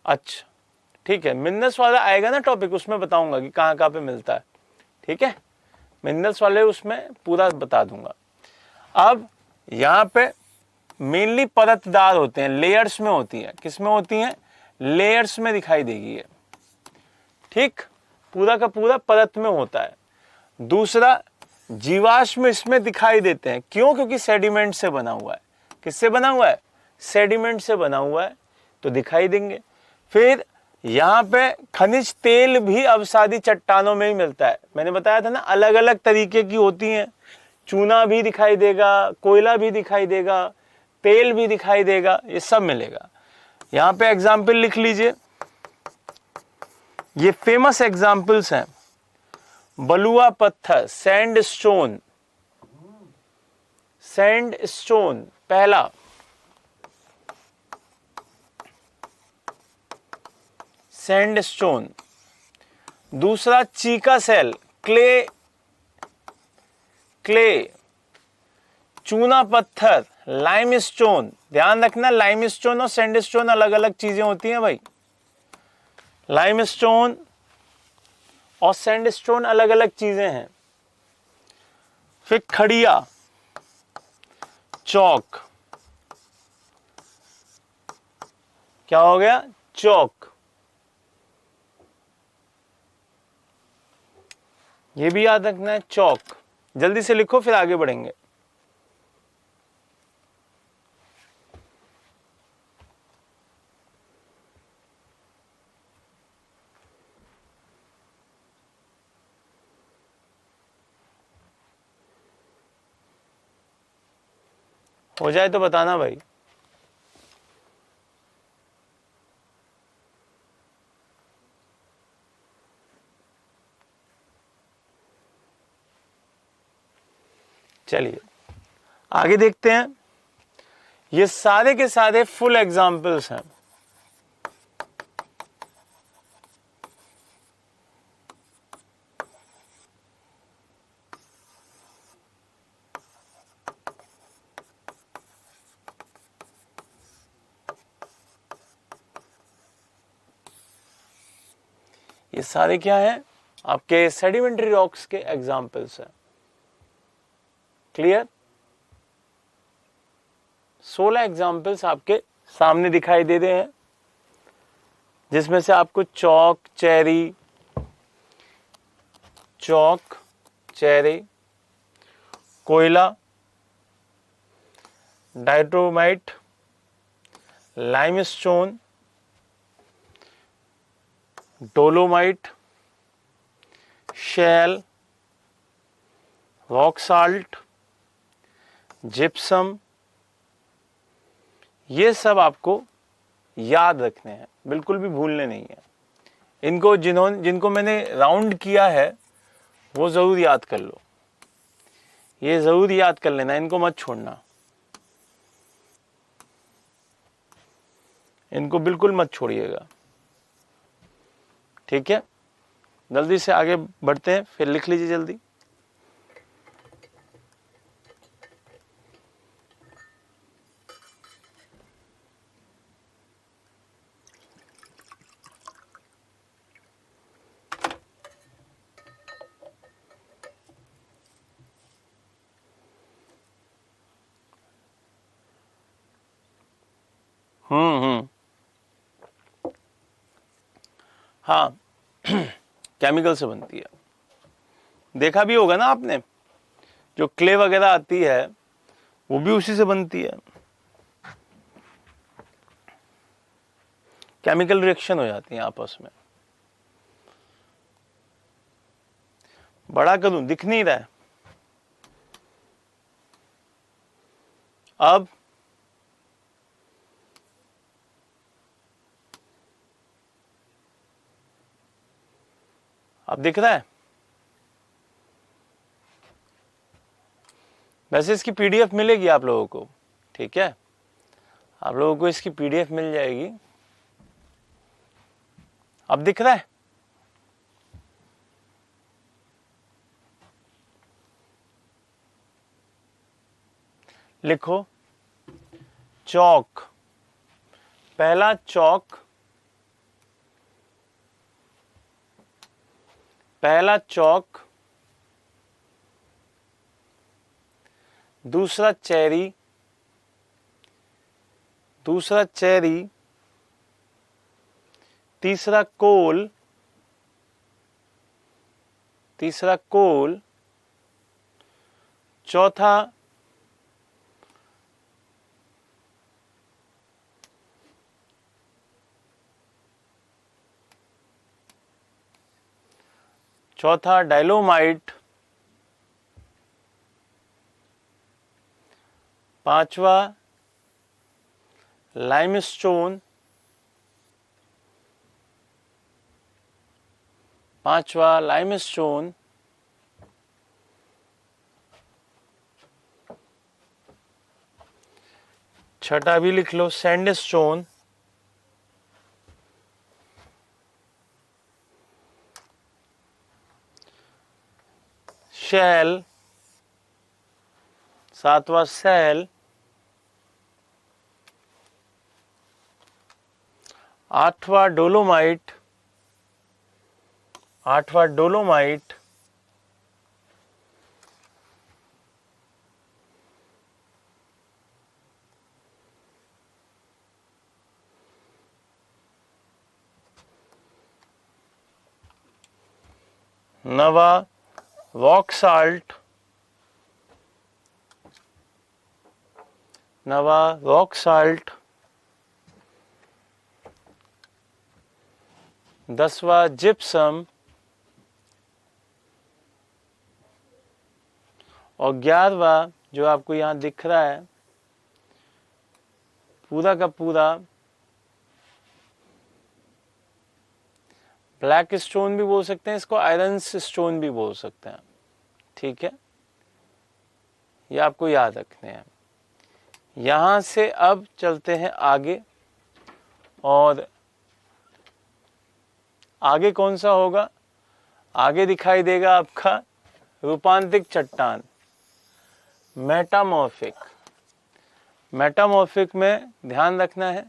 अच्छा ठीक है, मिनरल्स वाला आएगा ना टॉपिक, उसमें बताऊंगा कि कहाँ कहाँ पे मिलता है। ठीक है, मिनरल्स वाले उसमें पूरा बता दूंगा। अब यहाँ पे मेनली परतदार होते हैं, लेयर्स में होती है। किस में होती हैं? लेयर्स में दिखाई देगी ये। ठीक, पूरा का पूरा परत में होता है। दूसरा, जीवाश्म इसमें दिखाई देते हैं। क्यों? क्योंकि सेडिमेंट से बना हुआ है। किससे बना हुआ है? सेडिमेंट से बना हुआ है, तो दिखाई देंगे। फिर यहाँ पे खनिज तेल भी अवसादी चट्टानों में ही मिलता है। मैंने बताया था ना, अलग अलग तरीके की होती हैं। चूना भी दिखाई देगा, कोयला भी दिखाई देगा, तेल भी दिखाई देगा, ये सब मिलेगा। यहाँ पे एग्जाम्पल लिख लीजिए, ये फेमस एग्जाम्पल्स हैं। बलुआ पत्थर, सैंडस्टोन, सैंडस्टोन पहला, सैंडस्टोन। दूसरा चीका सेल, क्ले, क्ले। चूना पत्थर, लाइमस्टोन। ध्यान रखना, लाइमस्टोन और सैंडस्टोन अलग अलग चीजें होती हैं भाई। लाइमस्टोन और सैंडस्टोन अलग अलग चीजें हैं। फिर खड़िया, चौक। क्या हो गया? चौक। ये भी याद रखना है, चौक। जल्दी से लिखो, फिर आगे बढ़ेंगे। हो जाए तो बताना भाई। चलिए आगे देखते हैं। ये सारे के सारे फुल एग्जाम्पल्स हैं। ये सारे क्या हैं? आपके सेडिमेंट्री रॉक्स के एग्जाम्पल्स हैं। क्लियर? 16 एग्जाम्पल्स आपके सामने दिखाई दे रहे हैं, जिसमें से आपको चौक, चेरी, चौक, चेरी, कोयला, डाइट्रोमाइट, लाइमस्टोन, डोलोमाइट, शैल, रॉक साल्ट, जिप्सम, ये सब आपको याद रखने हैं, बिल्कुल भी भूलने नहीं है। इनको जिनको मैंने राउंड किया है वो जरूर याद कर लो, ये जरूर याद कर लेना, इनको मत छोड़ना, इनको बिल्कुल मत छोड़िएगा। ठीक है, जल्दी से आगे बढ़ते हैं, फिर लिख लीजिए जल्दी। हाँ केमिकल से बनती है, देखा भी होगा ना आपने, जो क्ले वगैरह आती है वो भी उसी से बनती है। केमिकल रिएक्शन हो जाती है आपस में। बड़ा करूं, दिख नहीं रहा है। अब दिख रहा है? वैसे इसकी पीडीएफ मिलेगी आप लोगों को, ठीक है। आप लोगों को इसकी पीडीएफ मिल जाएगी। अब दिख रहा है? लिखो चौक, पहला चौक, पहला चौक, दूसरा चेरी, दूसरा चेरी, तीसरा कोल, तीसरा कोल, चौथा डायलोमाइट, पांचवा लाइमस्टोन, पांचवा लाइमस्टोन, छठा भी लिख लो सैंडस्टोन, शैल, सातवां सैल, आठवां डोलोमाइट, आठवां डोलोमाइट, नवा रॉक साल्ट, नवा रॉक साल्ट, दसवा जिप्सम और 11वां जो आपको यहां दिख रहा है पूरा का पूरा ब्लैक स्टोन भी बोल सकते हैं इसको, आयरन स्टोन भी बोल सकते हैं। ठीक है, ये आपको याद रखने हैं। यहां से अब चलते हैं आगे, और आगे कौन सा होगा? आगे दिखाई देगा आपका रूपांतरिक चट्टान, मेटामॉर्फिक। मेटामॉर्फिक में ध्यान रखना है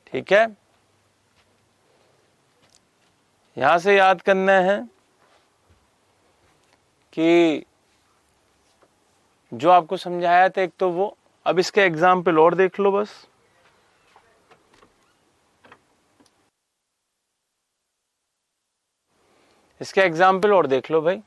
ठीक है, यहां से याद करना है कि जो आपको समझाया था एक तो वो, अब इसके एग्जाम्पल और देख लो बस। इसके एग्जाम्पल और देख लो भाई।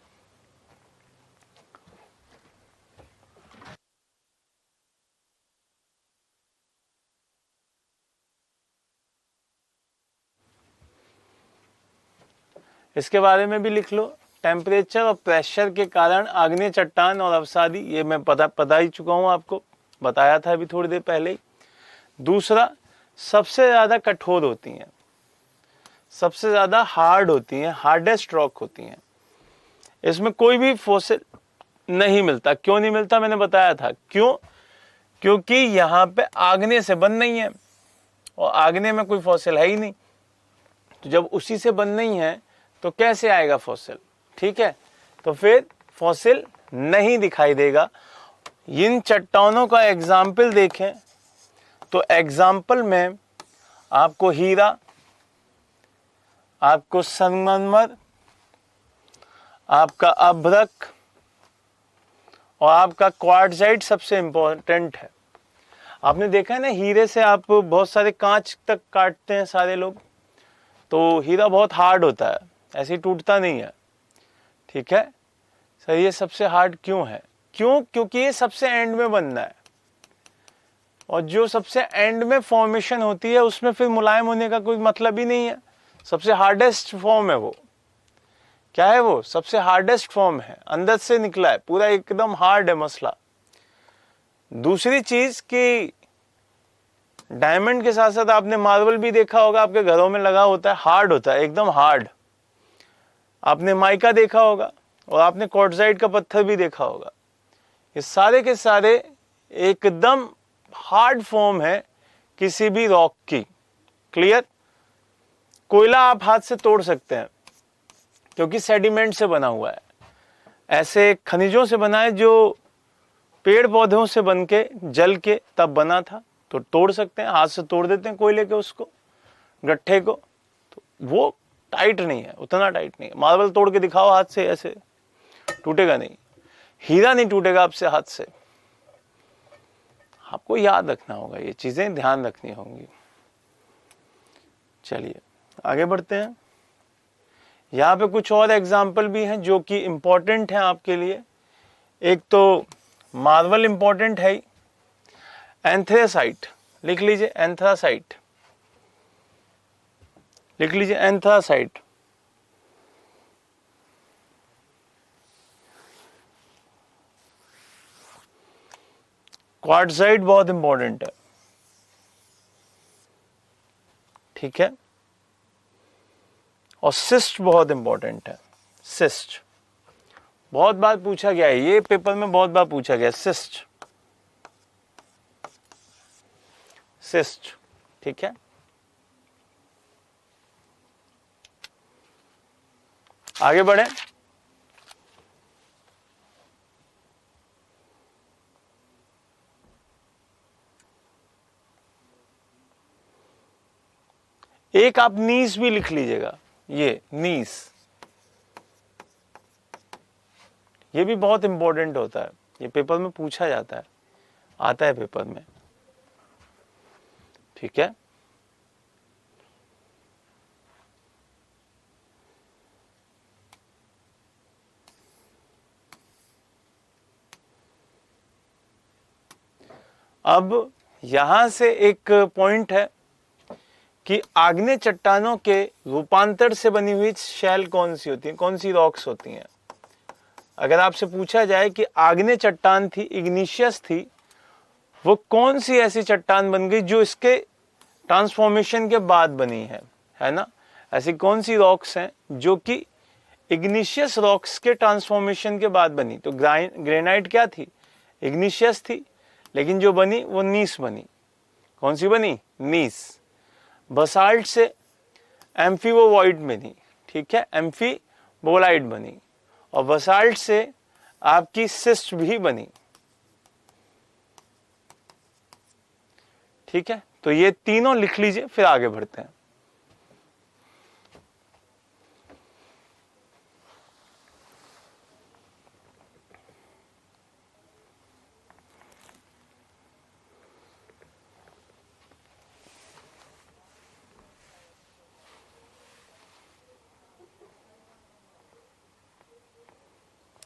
इसके बारे में भी लिख लो। टेम्परेचर और प्रेशर के कारण आग्नेय चट्टान और अवसादी, ये मैं बता ही चुका हूं आपको, बताया था अभी थोड़ी देर पहले ही। दूसरा, सबसे ज्यादा कठोर होती हैं, सबसे ज्यादा हार्ड होती हैं, हार्डेस्ट रॉक होती हैं। इसमें कोई भी फॉसिल नहीं मिलता। क्यों नहीं मिलता? मैंने बताया था क्यों। क्योंकि यहां पे आग्नेय से बन नहीं है, और आग्नेय में कोई फॉसिल है ही नहीं। तो जब उसी से बन नहीं है तो कैसे आएगा फॉसिल? ठीक है, तो फिर फॉसिल नहीं दिखाई देगा। इन चट्टानों का एग्जाम्पल देखें तो एग्जाम्पल में आपको हीरा, आपको संगमरमर, आपका अभ्रक और आपका क्वार्टजाइट सबसे इंपॉर्टेंट है। आपने देखा है ना, हीरे से आप बहुत सारे कांच तक काटते हैं सारे लोग, तो हीरा बहुत हार्ड होता है, ऐसे ही टूटता नहीं है। ठीक है सर, ये सबसे हार्ड क्यों है? क्यों? क्योंकि ये सबसे एंड में बनना है, और जो सबसे एंड में फॉर्मेशन होती है उसमें फिर मुलायम होने का कोई मतलब ही नहीं है। सबसे हार्डेस्ट फॉर्म है वो। क्या है वो? सबसे हार्डेस्ट फॉर्म है, अंदर से निकला है, पूरा एकदम हार्ड है मसला। दूसरी चीज कि डायमंड के साथ साथ आपने मार्बल भी देखा होगा, आपके घरों में लगा होता है, हार्ड होता है, एकदम हार्ड। आपने माइका देखा होगा और आपने क्वार्टजाइट का पत्थर भी देखा होगा। ये सारे के सारे एकदम हार्ड फॉर्म है किसी भी रॉक की। क्लियर? कोयला आप हाथ से तोड़ सकते हैं क्योंकि सेडिमेंट से बना हुआ है, ऐसे खनिजों से बना है जो पेड़ पौधों से बन के जल के तब बना था, तो तोड़ सकते हैं, हाथ से तोड़ देते हैं कोयले के उसको, गट्ठे को, तो वो टाइट नहीं है, उतना टाइट नहीं है। मार्बल तोड़ के दिखाओ हाथ से, ऐसे टूटेगा नहीं। हीरा नहीं टूटेगा आपसे हाथ से। आपको याद रखना होगा, ये चीजें ध्यान रखनी होंगी। चलिए आगे बढ़ते हैं। यहाँ पे कुछ और एग्जाम्पल भी हैं जो कि इंपॉर्टेंट हैं आपके लिए। एक तो मार्बल इंपॉर्टेंट है, एंथ्रेसाइट लिख लीजिए, एंथ्रासाइट लिख लीजिए, एंथ्रासाइट। क्वार्टजाइट बहुत इंपॉर्टेंट है, ठीक है। और सिस्ट बहुत इंपॉर्टेंट है, सिस्ट बहुत बार पूछा गया है, ये पेपर में बहुत बार पूछा गया है, सिस्ट, सिस्ट, ठीक है। आगे बढ़े। एक आप नीस भी लिख लीजिएगा, ये नीस, ये भी बहुत इंपॉर्टेंट होता है, ये पेपर में पूछा जाता है, आता है पेपर में, ठीक है। अब यहां से एक पॉइंट है कि आग्नेय चट्टानों के रूपांतर से बनी हुई शैल कौन सी होती है, कौन सी रॉक्स होती हैं। अगर आपसे पूछा जाए कि आग्नेय चट्टान थी, इग्निशियस थी, वो कौन सी ऐसी चट्टान बन गई जो इसके ट्रांसफॉर्मेशन के बाद बनी है ना। ऐसी कौन सी रॉक्स हैं जो कि इग्निशियस रॉक्स के ट्रांसफॉर्मेशन के बाद बनी। तो ग्रेनाइट क्या थी, इग्निशियस थी, लेकिन जो बनी वो नीस बनी। कौन सी बनी, नीस। बसाल्ट से एम्फीबोवॉइड बनी, ठीक है, एम्फीबोलाइट बनी। और बसाल्ट से आपकी सिस्ट भी बनी, ठीक है। तो ये तीनों लिख लीजिए, फिर आगे बढ़ते हैं।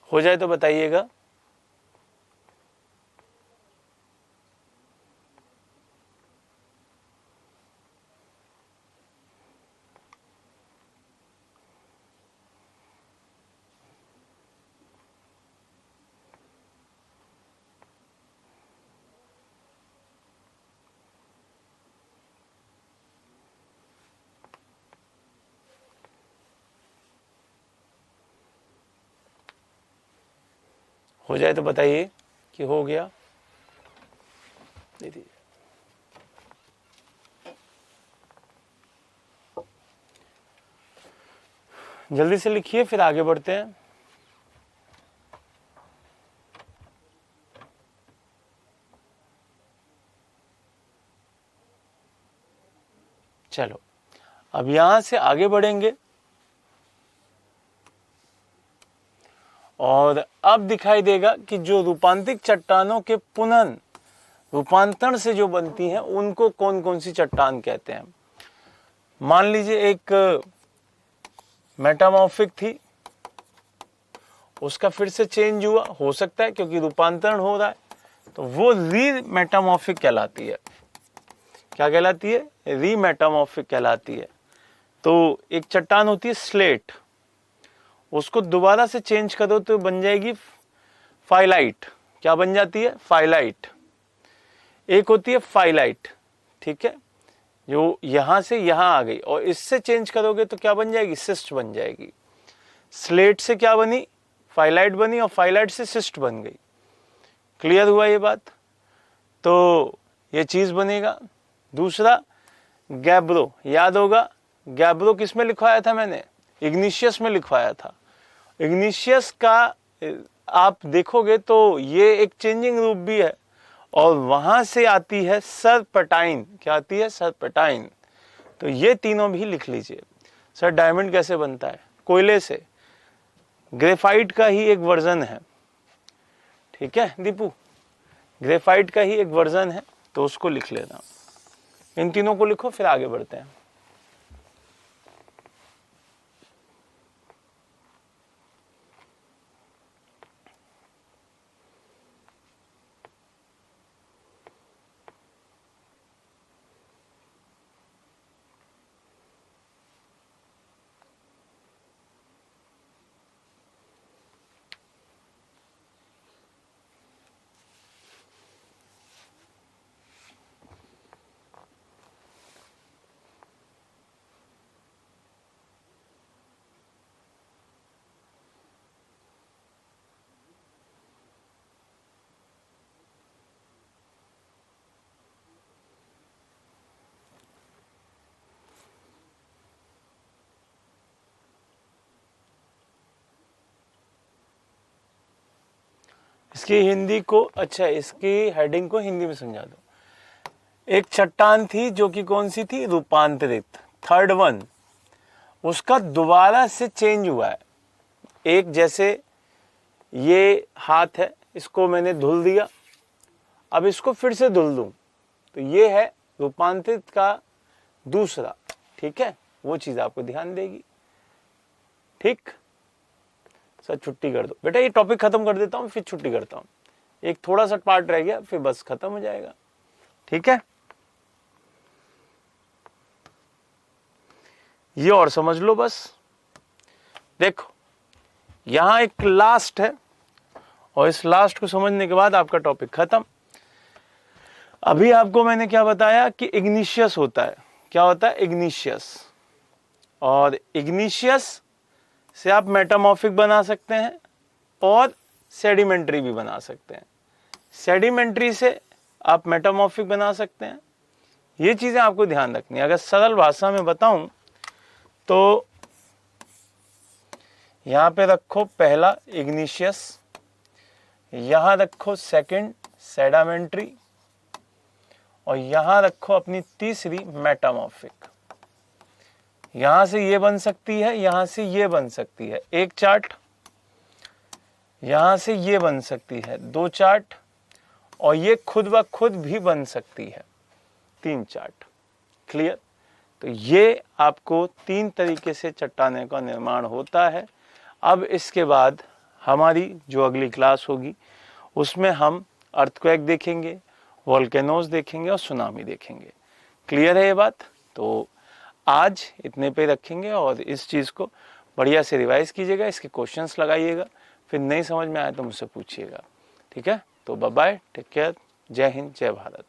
हो जाए तो बताइएगा। हो जाए तो बताइए कि हो गया। दे दीजिए। जल्दी से लिखिए, फिर आगे बढ़ते हैं। चलो अब यहां से आगे बढ़ेंगे और अब दिखाई देगा कि जो रूपांतरित चट्टानों के पुनः रूपांतरण से जो बनती हैं उनको कौन कौन सी चट्टान कहते हैं। मान लीजिए एक मेटामॉर्फिक थी, उसका फिर से चेंज हुआ, हो सकता है क्योंकि रूपांतरण हो रहा है, तो वो री मेटामॉर्फिक कहलाती है। क्या कहलाती है, री मेटामॉर्फिक कहलाती है। तो एक चट्टान होती है स्लेट, उसको दोबारा से चेंज करो तो बन जाएगी फाइलाइट। क्या बन जाती है, फाइलाइट। एक होती है फाइलाइट, ठीक है, जो यहाँ से यहाँ आ गई और इससे चेंज करोगे तो क्या बन जाएगी, सिस्ट बन जाएगी। स्लेट से क्या बनी, फाइलाइट बनी और फाइलाइट से सिस्ट बन गई। क्लियर हुआ ये बात? तो ये चीज बनेगा। दूसरा गैब्रो, याद होगा गैब्रो किस में लिखवाया था मैंने, इग्निशियस में लिखवाया था। इग्निशियस का आप देखोगे तो ये एक चेंजिंग रूप भी है और वहां से आती है सर्पेंटाइन। क्या आती है, सर्पेंटाइन। तो ये तीनों भी लिख लीजिए। सर डायमंड कैसे बनता है, कोयले से। ग्रेफाइट का ही एक वर्जन है, ठीक है दीपू, ग्रेफाइट का ही एक वर्जन है, तो उसको लिख लेना। इन तीनों को लिखो, फिर आगे बढ़ते हैं। इसकी हिंदी को, अच्छा इसकी हेडिंग को हिंदी में समझा दो। एक चट्टान थी जो कि कौन सी थी, रूपांतरित, थर्ड वन, उसका दोबारा से चेंज हुआ है। एक जैसे ये हाथ है, इसको मैंने धुल दिया, अब इसको फिर से धुल दूं, तो ये है रूपांतरित का दूसरा, ठीक है, वो चीज आपको ध्यान देगी। ठीक, सर छुट्टी कर दो बेटा, ये टॉपिक खत्म कर देता हूँ फिर छुट्टी करता हूँ। एक थोड़ा सा पार्ट रह गया, फिर बस खत्म हो जाएगा, ठीक है। ये और समझ लो बस। देखो यहां एक लास्ट है और इस लास्ट को समझने के बाद आपका टॉपिक खत्म। अभी आपको मैंने क्या बताया कि इग्निशियस होता है, क्या होता है, इग्निशियस। और इग्निशियस से आप मेटामॉर्फिक बना सकते हैं और सेडिमेंट्री भी बना सकते हैं। सेडिमेंट्री से आप मेटामॉर्फिक बना सकते हैं। ये चीजें आपको ध्यान रखनी है। अगर सरल भाषा में बताऊं तो यहां पे रखो पहला इग्निशियस, यहां रखो सेकंड सेडामेंट्री और यहां रखो अपनी तीसरी मेटामॉर्फिक। यहां से ये बन सकती है, यहां से ये बन सकती है एक चार्ट, यहां से ये बन सकती है दो चार्ट और ये खुद ब खुद भी बन सकती है तीन चार्ट। क्लियर? तो ये आपको तीन तरीके से चट्टाने का निर्माण होता है। अब इसके बाद हमारी जो अगली क्लास होगी उसमें हम अर्थक्वेक देखेंगे, वोल्केनोज देखेंगे और सुनामी देखेंगे। क्लियर है ये बात? तो आज इतने पे रखेंगे और इस चीज़ को बढ़िया से रिवाइज कीजिएगा, इसके क्वेश्चंस लगाइएगा, फिर नहीं समझ में आए तो मुझसे पूछिएगा, ठीक है। तो बाय बाय, टेक केयर, जय हिंद, जय भारत।